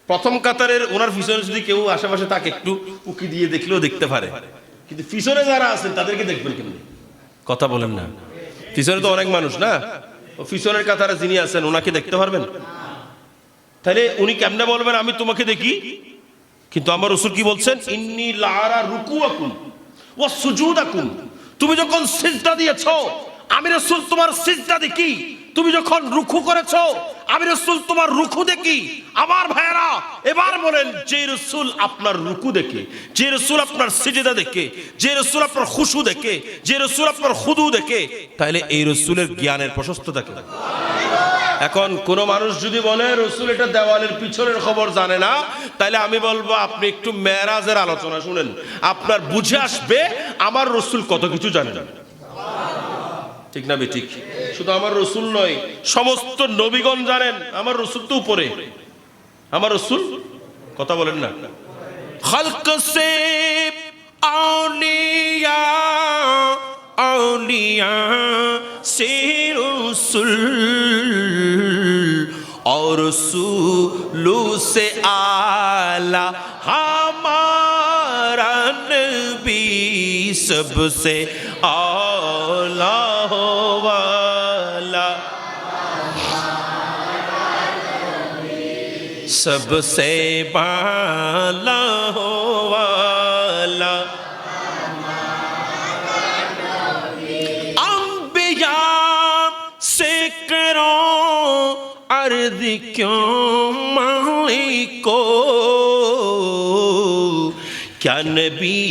প্রথম কাতারের ওনার পিছনে যদি কেউ আশেপাশে তাকে একটু উকি দিয়ে দেখলেও দেখতে পারে, কিন্তু পিছনে যারা আছেন তাদেরকে দেখবেন কেমনি? কথা বলেন না। পিছনে তো অনেক মানুষ না, পিছনের কাতারে যিনি আছেন ওনাকে দেখতে পারবেন? তাহলে উনি কেমনে বলবেন আমি তোমাকে দেখি? কিন্তু আমার রাসূল কি বলছেন, ইন্নী লা আরা রুকুআকুম ওয়া সুজুদাকুম, তুমি যখন সিজদা দিয়েছো আমি রাসূল তোমার সিজদা দেখি, তুমি যখন রুকু করেছো আমি রাসূল তোমার রুকু দেখি। আমার ভাইরা এবার বলেন, যে রাসূল আপনার রুকু দেখে, যে রাসূল আপনার সিজদা দেখে, যে রাসূল আপনার খুশু দেখে, যে রাসূল আপনার খুদু দেখে, তাহলে এই রাসূলের জ্ঞানের প্রশস্ততা কি? এখন কোন মানুষ যদি বলে রাসূল এটা দেওয়ালের পিছনের খবর জানে না, তাহলে আমি বলবো আপনি একটু মেরাজের আলোচনা শুনেন, আপনার বুঝে আসবে আমার রাসূল কত কিছু জানে না, ঠিক না বেঠিক? শুধু আমার রসুল নয়, সমস্ত নবীগণ জানেন আমার রসুল তো উপরে। আমার রসুল, কথা বলেন না, খালক সে আউলিয়া, আউলিয়া সে রসুল और रसूलू से आला हमारा नबी सबसे आला हो वाला, सबसे बाला हो वाला। अंबिया से करो अर्ज़ क्यों मालिको, क्या नबी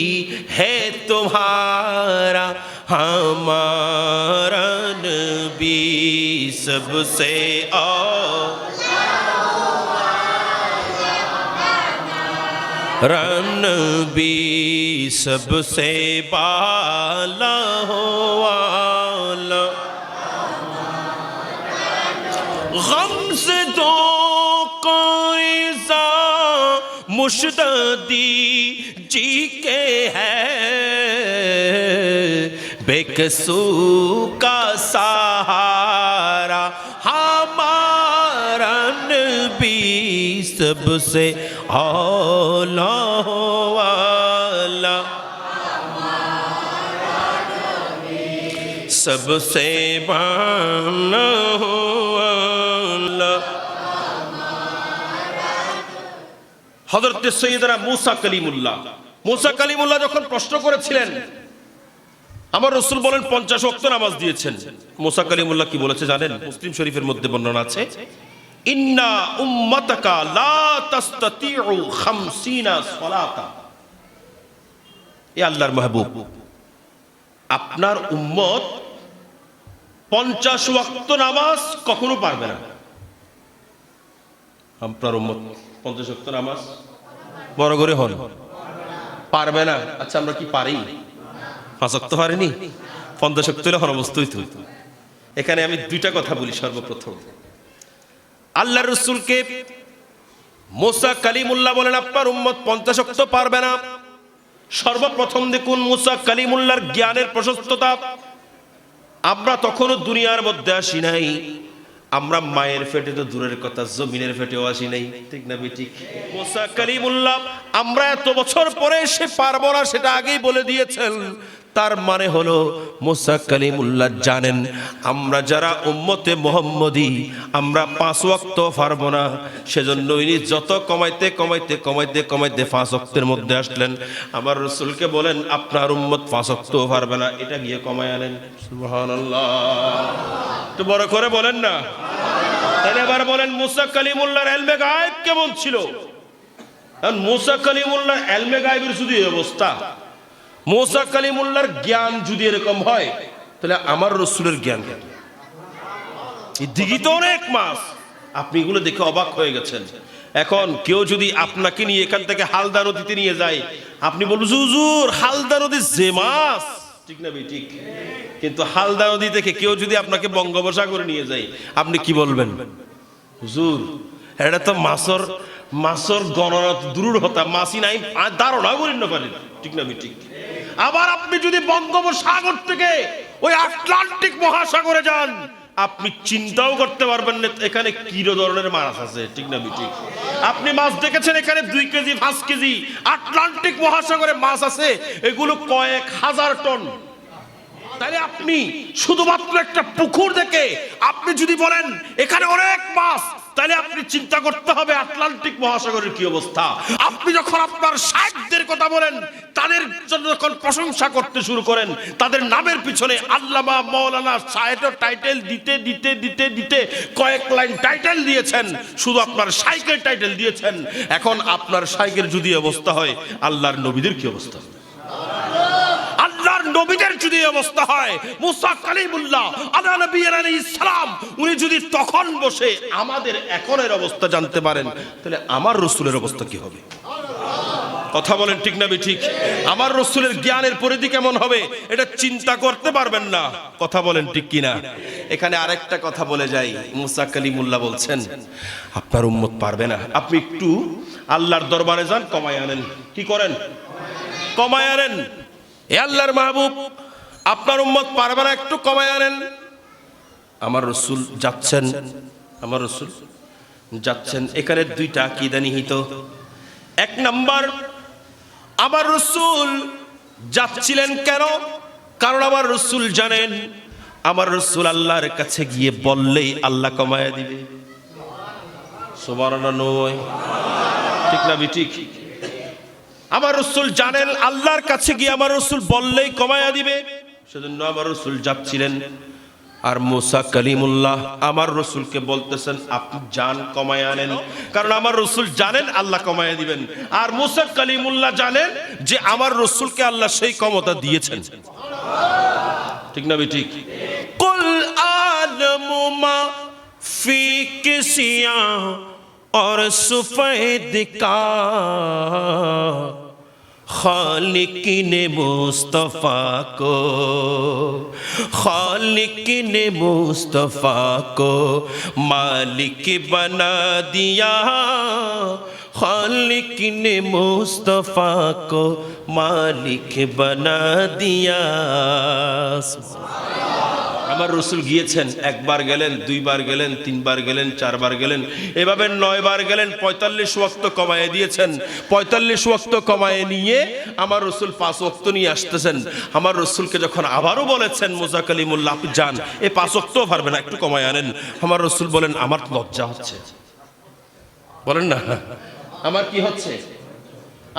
है तुम्हारा हमारा नबी सबसे नबी सबसे बाला हो वाला। गम से दो कोई सा मुश्तदी जी के है, बेकसू का सहारा हमारा नबी सबसे आला वाला, सबसे बाला वाला। হযরত সৈয়দনা মুসা কালিমুল্লাহ, মুসা কালিমুল্লাহ যখন প্রশ্ন করেছিলেন, আমার রাসূল বলেন 50 ওয়াক্ত নামাজ দিয়েছেন। মুসা কালিমুল্লাহ কি বলেছে জানেন? মুসলিম শরীফের মধ্যে বর্ণনা আছে, ইন্না উম্মাতাকা লা তাসতাতিউ 50 সালাতা। এ আল্লাহর মাহবুব, আপনার উম্মত 50 ওয়াক্ত নামাজ কখনো পারবে না। আপনার উম্মত 50 ওয়াক্ত নামাজ বড় করে হল পারবে না। আচ্ছা আমরা কি পারি? 5 ওয়াক্ত পারিনি, 50 ওয়াক্ত হলে অবস্থাই তো। এখানে আমি দুইটা কথা বলি। সর্বপ্রথম আল্লাহর রাসূলকে মুসা কালিমুল্লাহ বলেন আপনার উম্মত 50 ওয়াক্ত পারবে না। সর্বপ্রথম দেখুন মুসা কালিমুল্লাহর জ্ঞানের প্রশস্ততা। আমরা তখনও দুনিয়ার মধ্যে আসি নাই, আমরা মায়ের পেটে তো দূরের কথা, জমিনের পেটেও আসি নাই, ঠিক না বেঠিক? মুসা কালিমুল্লাহ আমরা এত বছর পরে সে পারবো না সেটা আগেই বলে দিয়েছেন। তার মানে হলো মুসা কালিমুল্লাহ জানেন আমরা যারা উম্মতে মুহাম্মদী আমরা 5 ওয়াক্ত পারবো না। সেজন্য ইনি যত কমাইতে কমাইতে কমাইতে কমাইতে 5 ওয়াক্তের মধ্যে আসলেন। আমার রাসূলকে বলেন আপনার উম্মত 5 ওয়াক্ত পারবে না, এটা গিয়ে কমায় আনেন। সুবহানাল্লাহ, একটু বড় করে বলেন না। তাহলে এবার বলেন মুসা কালিমুল্লাহর ইলমে গায়েব কেমন ছিল? কারণ মুসা কালিমুল্লাহর ইলমে গায়েবের যদি এই অবস্থা, মুসা কালিমুল্লাহর জ্ঞান যদি এরকম হয়, তাহলে আমার রাসূলের জ্ঞান কেন? এই দিঘি তো অনেক মাছ, আপনি এগুলো দেখে অবাক হয়ে গেছেন। এখন কেউ যদি আপনাকে নিয়ে এখান থেকে হালদা নদীতে নিয়ে যায়, আপনি বলবেন হুজুর হালদা নদী যে মাছ, ঠিক না ঠিক? কিন্তু হালদা নদী থেকে কেউ যদি আপনাকে বঙ্গোপসাগরে নিয়ে যায়, আপনি কি বলবেন? হুজুর এটা তো মাছর গণনা দূর হতা, মাছই নাই, ধারণা করেন না পারেন, ঠিক না ঠিক? আবার আপনি যদি বঙ্গোপসাগর থেকে ওই আটলান্টিক মহাসাগরে যান, আপনি চিন্তাও করতে পারবেন না এখানে কি ধরনের মাছ আছে, ঠিক না ঠিক? আপনি মাছ দেখেছেন এখানে 2 কেজি 5 কেজি, আটলান্টিক মহাসাগরে মাছ আছে এগুলো কয়েক হাজার টন। তাহলে আপনি শুধুমাত্র একটা পুকুর দেখে আপনি যদি বলেন এখানে অনেক মাছ, তাহলে আপনি চিন্তা করতে হবে আটলান্টিক মহাসাগরের কি অবস্থা। আপনি যখন আপনার সাহিত্যের কথা বলেন, তাদের জন্য যখন প্রশংসা করতে শুরু করেন, তাদের নামের পিছনে আল্লামা মাওলানা সাহেবের টাইটেল দিতে দিতে দিতে দিতে কয়েক লাইন টাইটেল দিয়েছেন, শুধু আপনার শাইখের টাইটেল দিয়েছেন। এখন আপনার শাইখের যদি অবস্থা হয়, আল্লাহর নবীদের কি অবস্থা? আল্লাহর নবীদের যদি অবস্থা হয়, মুসা কালিমুল্লাহ আলা নবী আলাইহিস সালাম উনি যদি তখন বসে আমাদের এখনের অবস্থা জানতে পারেন, তাহলে আমার রাসূলের অবস্থা কি হবে? কথা বলেন ঠিক না ঠিক? আমার রসুলের জ্ঞানের পরিধি কেমন হবে এটা চিন্তা করতে পারবেন না। কথা বলেন ঠিক কিনা? এখানে আরেকটা কথা বলে যাই, মুসা কালিমুল্লাহ বলছেন আপনার উম্মত পারবে না, আপনি একটু আল্লাহর দরবারে যান, কমায় আনেন। কি করেন? কমায় আনেন। এ আল্লাহর মাহবুব, আপনার উম্মত পারবে না, একটু কমায় আনেন। আমার রসুল যাচ্ছেন, আমার রসুল যাচ্ছেন। এখানে দুইটা আকীদা নিহিত। এক নাম্বার, আমার রসুল যাচ্ছিলেন কেন? কারণ আমার রসুল জানেন আমার রসুল আল্লাহর কাছে গিয়ে বললেই আল্লাহ কমায়া দিবে। সুবহানাল্লাহ নয়? ঠিক না ঠিক? আমার রসুল জানেন আল্লাহর কাছে গিয়ে আমার রসুল বললেই কমায়া দিবে, সেজন্য আমার রসুল যাচ্ছিলেন। আর মুসা কালিমুল্লাহ আমার রসুলকে বলতেছেন আপনি যান, কমায় আনেন, কারণ আমার রসুল জানেন আল্লাহ কমায় দিবেন। আর মুসা কালিমুল্লাহ জানেন যে আমার রসুলকে আল্লাহ সেই ক্ষমতা দিয়েছেন। ঠিক না ঠিক? কুল আলমু মা ফি কিসিয়া और सफेद का खालिक ने मुस्तफ़ा को, खालिक ने मुस्तफ़ा को मालिक बना दिया, खालिक ने मुस्तफ़ा को मालिक बना दिया। আমার রসুল গিয়েছেন, একবার গেলেন, দুইবার গেলেন, তিনবার গেলেন, চারবার গেলেন, এভাবে 9 বার গেলেন। 45 ওয়াক্ত কমায় দিয়েছেন। 45 ওয়াক্ত কমায় নিয়ে আমার রসুল 5 ওয়াক্ত নিয়ে আসতেছেন। আমার রসুলকে যখন আবারও বলেছেন মুসা কালিমুল্লাহ আপনি যান, এই 5 ওয়াক্তও পারবে না, একটু কমায় আনেন। আমার রসুল বলেন আমার লজ্জা হচ্ছে। বলেন না আমার কি হচ্ছে?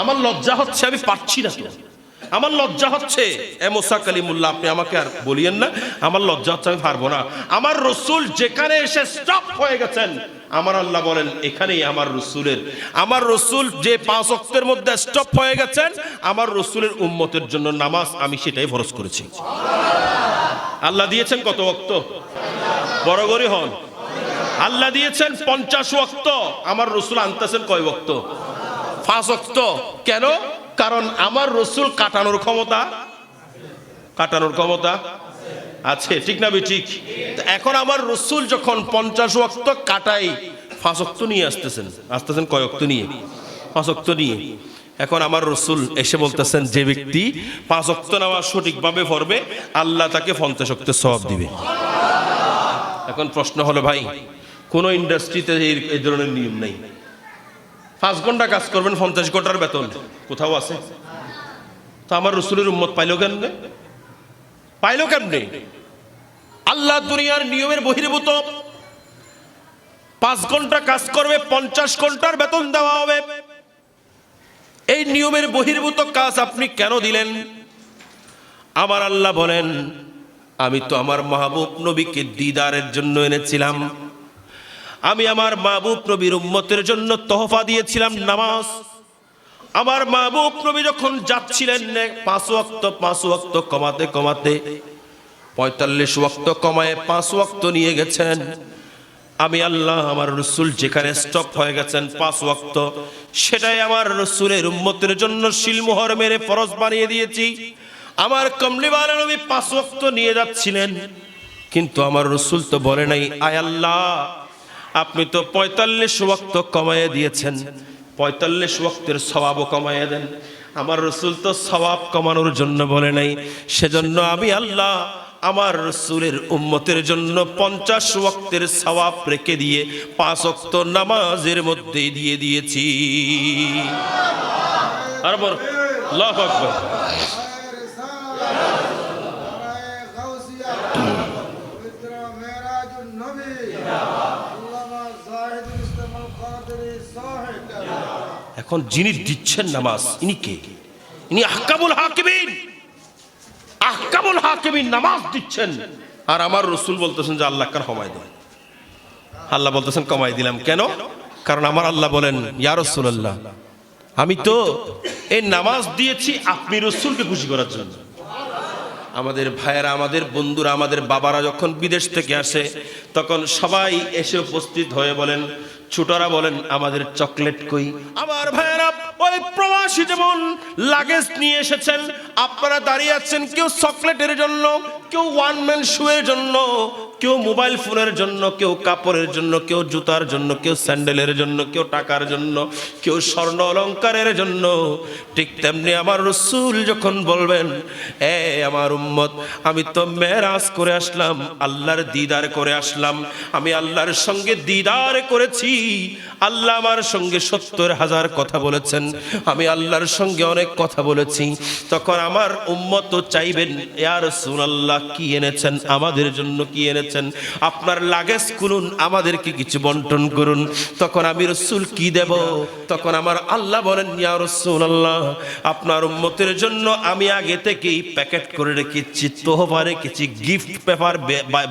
আমার লজ্জা হচ্ছে, আমি পারছি না তো, আমার লজ্জা হচ্ছে। এ মুসা কালিমুল্লাহ আপনি আমাকে আর বলিয়েন না, আমার লজ্জা হচ্ছে, আমি পারবো না। আমার রসুল যেখানে এসে স্টপ হয়ে গেছেন, আমার আল্লাহ বলেন এখানেই আমার রসুলের, আমার রসুল যে 5 ওয়াক্তের মধ্যে স্টপ হয়ে গেছেন, আমার রসুলের উম্মতের জন্য নামাজ আমি সেটাই ফরজ করেছি। আল্লাহ দিয়েছেন কত ওয়াক্ত? বড় গরি হন। আল্লাহ দিয়েছেন 50 ওয়াক্ত, আমার রসুল আনতেছেন কয় ওয়াক্ত? 5 ওয়াক্ত। কেন? কারণ আমার রসুল কাটানোর ক্ষমতা, কাটানোর ক্ষমতা আছে। ঠিক না ঠিক? এখন আমার রসুল যখন 50 ওয়াক্ত কাটাই, 5 ওয়াক্ত নিয়ে আসতেছেন কয় ওয়াক্ত নিয়ে? 5 ওয়াক্ত নিয়ে। এখন আমার রসুল এসে বলতেছেন যে ব্যক্তি 5 ওয়াক্ত নামাজ সঠিকভাবে পড়বে আল্লাহ তাকে 50 ওয়াক্তের সওয়াব দিবে। এখন প্রশ্ন হলো ভাই, কোন ইন্ডাস্ট্রিতে এই ধরনের নিয়ম নেই। 5 ঘন্টা কাজ করবেন 50 ঘন্টার বেতন, কোথাও আছে? তো আমার রসুলের উম্মত পাইলো কেমনে? পাইলো কেমনে? আল্লাহ দুনিয়ার নিয়মের বহির্ভূত। 5 ঘন্টা কাজ করবে 50 ঘন্টার বেতন দেওয়া হবে, এই নিয়মের বহির্ভূত কাজ আপনি কেন দিলেন? আমার আল্লাহ বলেন আমি তো আমার মাহবুব নবীকে দিদারের জন্য এনেছিলাম। আমি আমার মাহবুব নবীর উম্মতের জন্য তোহফা দিয়েছিলাম নামাজ। আমার মাহবুব নবী যখন যাচ্ছিলেন 5 ওয়াক্ত কমাতে কমাতে 45 ওয়াক্ত কমায় 5 ওয়াক্ত নিয়ে গেছেন। আমি আল্লাহ আমার রসুল যেখানে স্টপ হয়ে গেছেন 5 ওয়াক্ত, সেটাই আমার রসুলের উম্মতের জন্য শিলমোহর মেরে ফরজ বানিয়ে দিয়েছি। আমার কমলিওয়ালা নবী 5 ওয়াক্ত নিয়ে যাচ্ছিলেন, কিন্তু আমার রসুল তো বলে নাই আয় আল্লাহ আপনি তো 45 ওয়াক্ত কমাইয়ে দিয়েছেন, 45 ওয়াক্তের সওয়াবও কমাইয়ে দেন। আমার রসুল তো সওয়াব কমানোর জন্য বলে নাই, সেজন্য আমি আল্লাহ আমার রসুলের উম্মতের জন্য 50 ওয়াক্তের সওয়াব রেখে দিয়ে 5 ওয়াক্ত নামাজের মধ্যে দিয়ে দিয়েছি। আর বল আল্লাহু আকবার। এখন যিনি দিচ্ছেন নামাজ ইনি কে? ইনি আহকামুল হাকিমিন, আহকামুল হাকিমিন নামাজ দিচ্ছেন। আর আমার রসুল বলতেছেন যে আল্লাহ কার কমাই দেন। আল্লাহ বলতেছেন কমাই দিলাম কেন? কারণ আমার আল্লাহ বলেন ইয়া রাসূলুল্লাহ আমি তো এই নামাজ দিয়েছি আপনি রসুলকে খুশি করার জন্য। আমাদের ভাইয়েরা, আমাদের বন্ধুরা, আমাদের বাবারা যখন বিদেশ থেকে আসে তখন সবাই এসে উপস্থিত হয়ে বলেন, ছোটরা বলেন আমাদের চকলেট কই। আমার ভাইয়েরা ওই প্রবাসী যেমন লাগেজ নিয়ে এসেছেন, আপনারা দাঁড়িয়ে আছেন, কেউ চকলেটের জন্য, কেউ ওয়ান ম্যান শুয়ের জন্য, কেউ মোবাইল ফোনের জন্য, কেউ কাপড়ের জন্য, কেউ জুতার জন্য, কেউ স্যান্ডেলের জন্য, কেউ টাকার জন্য, কেউ স্বর্ণ অলংকারের জন্য। ঠিক তেমনি আমার রাসূল যখন বলবেন, এ আমার উম্মত, আমি তো মেরাজ করে আসলাম, আল্লাহর দিদার করে আসলাম, আমি আল্লাহর সঙ্গে দিদার করেছি, আল্লাহ আমার সঙ্গে ৭০,০০০ কথা বলেছেন, আমি আল্লাহর সঙ্গে অনেক কথা বলেছি। তখন আমার উম্মত চাইবেন, ইয়া রাসূলুল্লাহ কি এনেছেন, আমাদের জন্য কি এনেছেন, আপনার লাগেজ খুলুন, আমাদেরকে কিছু বন্টন করুন। তখন আমি রাসূল কি দেব? তখন আমার আল্লাহ বলেন, ইয়া রাসূলুল্লাহ, আপনার উম্মতের জন্য আমি আগে থেকেই প্যাকেট করে রেখেছি, তোহফা রেখেছি, গিফট পেপার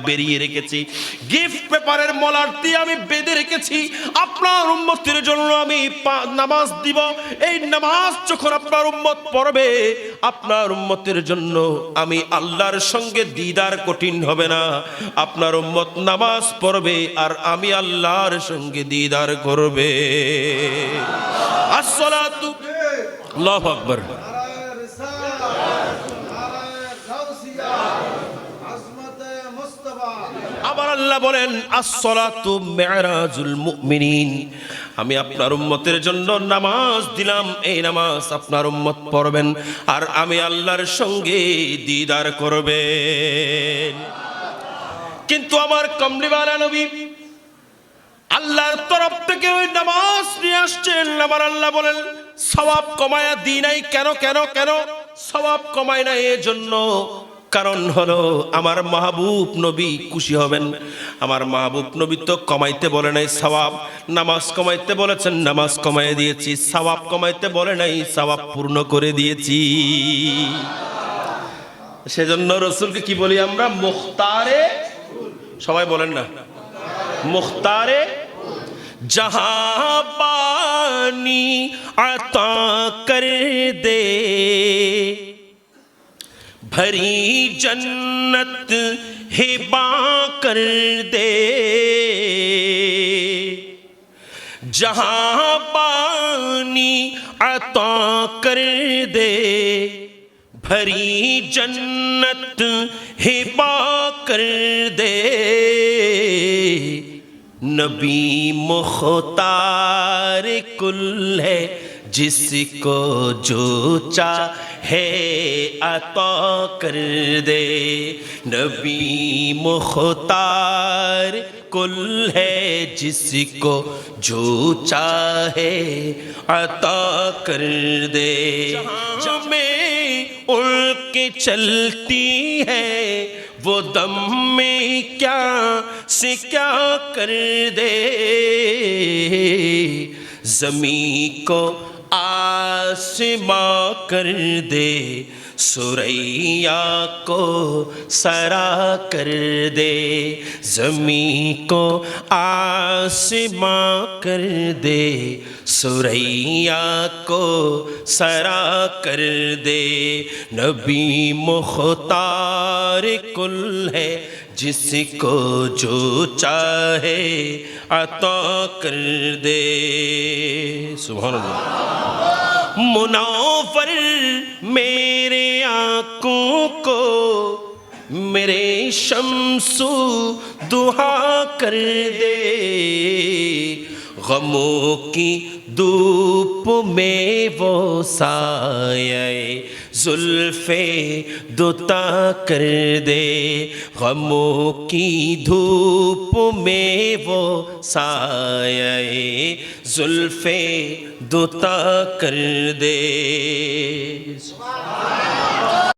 বেরিয়ে রেখেছি, গিফট পেপারের মলার দিয়ে আমি বেঁধে রেখেছি। আপনার উম্মতের জন্য আমি নামাজ দিব, এই নামাজ যখন আপনার উম্মত পড়বে, আপনার উম্মতের জন্য আমি আল্লাহর সঙ্গে দিদার কঠিন হবে না, আপনার উম্মত নামাজ পড়বে আর আমি আল্লাহর সঙ্গে দিদার করবে। আসসালাতু, আল্লাহু আকবার। আবার আল্লাহ বলেন, আসসালাতু মি'রাজুল মুমিনিন, আমি আপনার উম্মতের জন্য নামাজ দিলাম, এই নামাজ আপনার উম্মত পড়বেন আর আমি আল্লাহর সঙ্গে দিদার করবেন। কিন্তু আমার কমলিওয়ালা নবী আল্লাহর তরফ থেকে ওই নামাজ নিয়ে আসছেন, আমার আল্লাহ বলেন সওয়াব কমায়া দিই নাই। কেন কেন কেন সওয়াব কমায় না? এই জন্য, কারণ হলো আমার মাহবুব নবী খুশি হবেন। আমার মাহবুব নবী তো কমাইতে বলে নাই সওয়াব, নামাজ কমাইতে বলেছেন, নামাজ কমাই দিয়েছি, সওয়াব কমাইতে বলে নাই, সওয়াব পূর্ণ করে দিয়েছি। সেজন্য রাসূলকে কি বলি আমরা? মুখতারে, সবাই বলেন না, মুখতারে जहां पानी अता कर दे, भरी जन्नत हिबा कर दे, जहां पानी अता कर दे, भरी जन्नत हिबा कर दे, नबी मुख्तार कुल है, जिसको जो चाहे अता कर दे, नबी मुख्तार कुल है, जिसको जो चाहे अता कर दे। जहाँ में उड़ के चलती है वो दम में क्या से क्या कर दे, ज़मीं को आसमां कर दे, सुरैया को सरा कर दे, ज़मीं को आसमां कर दे, सुरैया को सरा कर दे, नबी मुख्तार कुल है, जिसको जो चाहे अता कर दे। सुभान अल्लाह। मुनावर मेरे आंखों को मेरे शम्सु दुहा कर दे, गमों की धूप में वो साये जुल्फे दुता कर दे, गमों की धूप में वो साये जुल्फे दुता कर दे।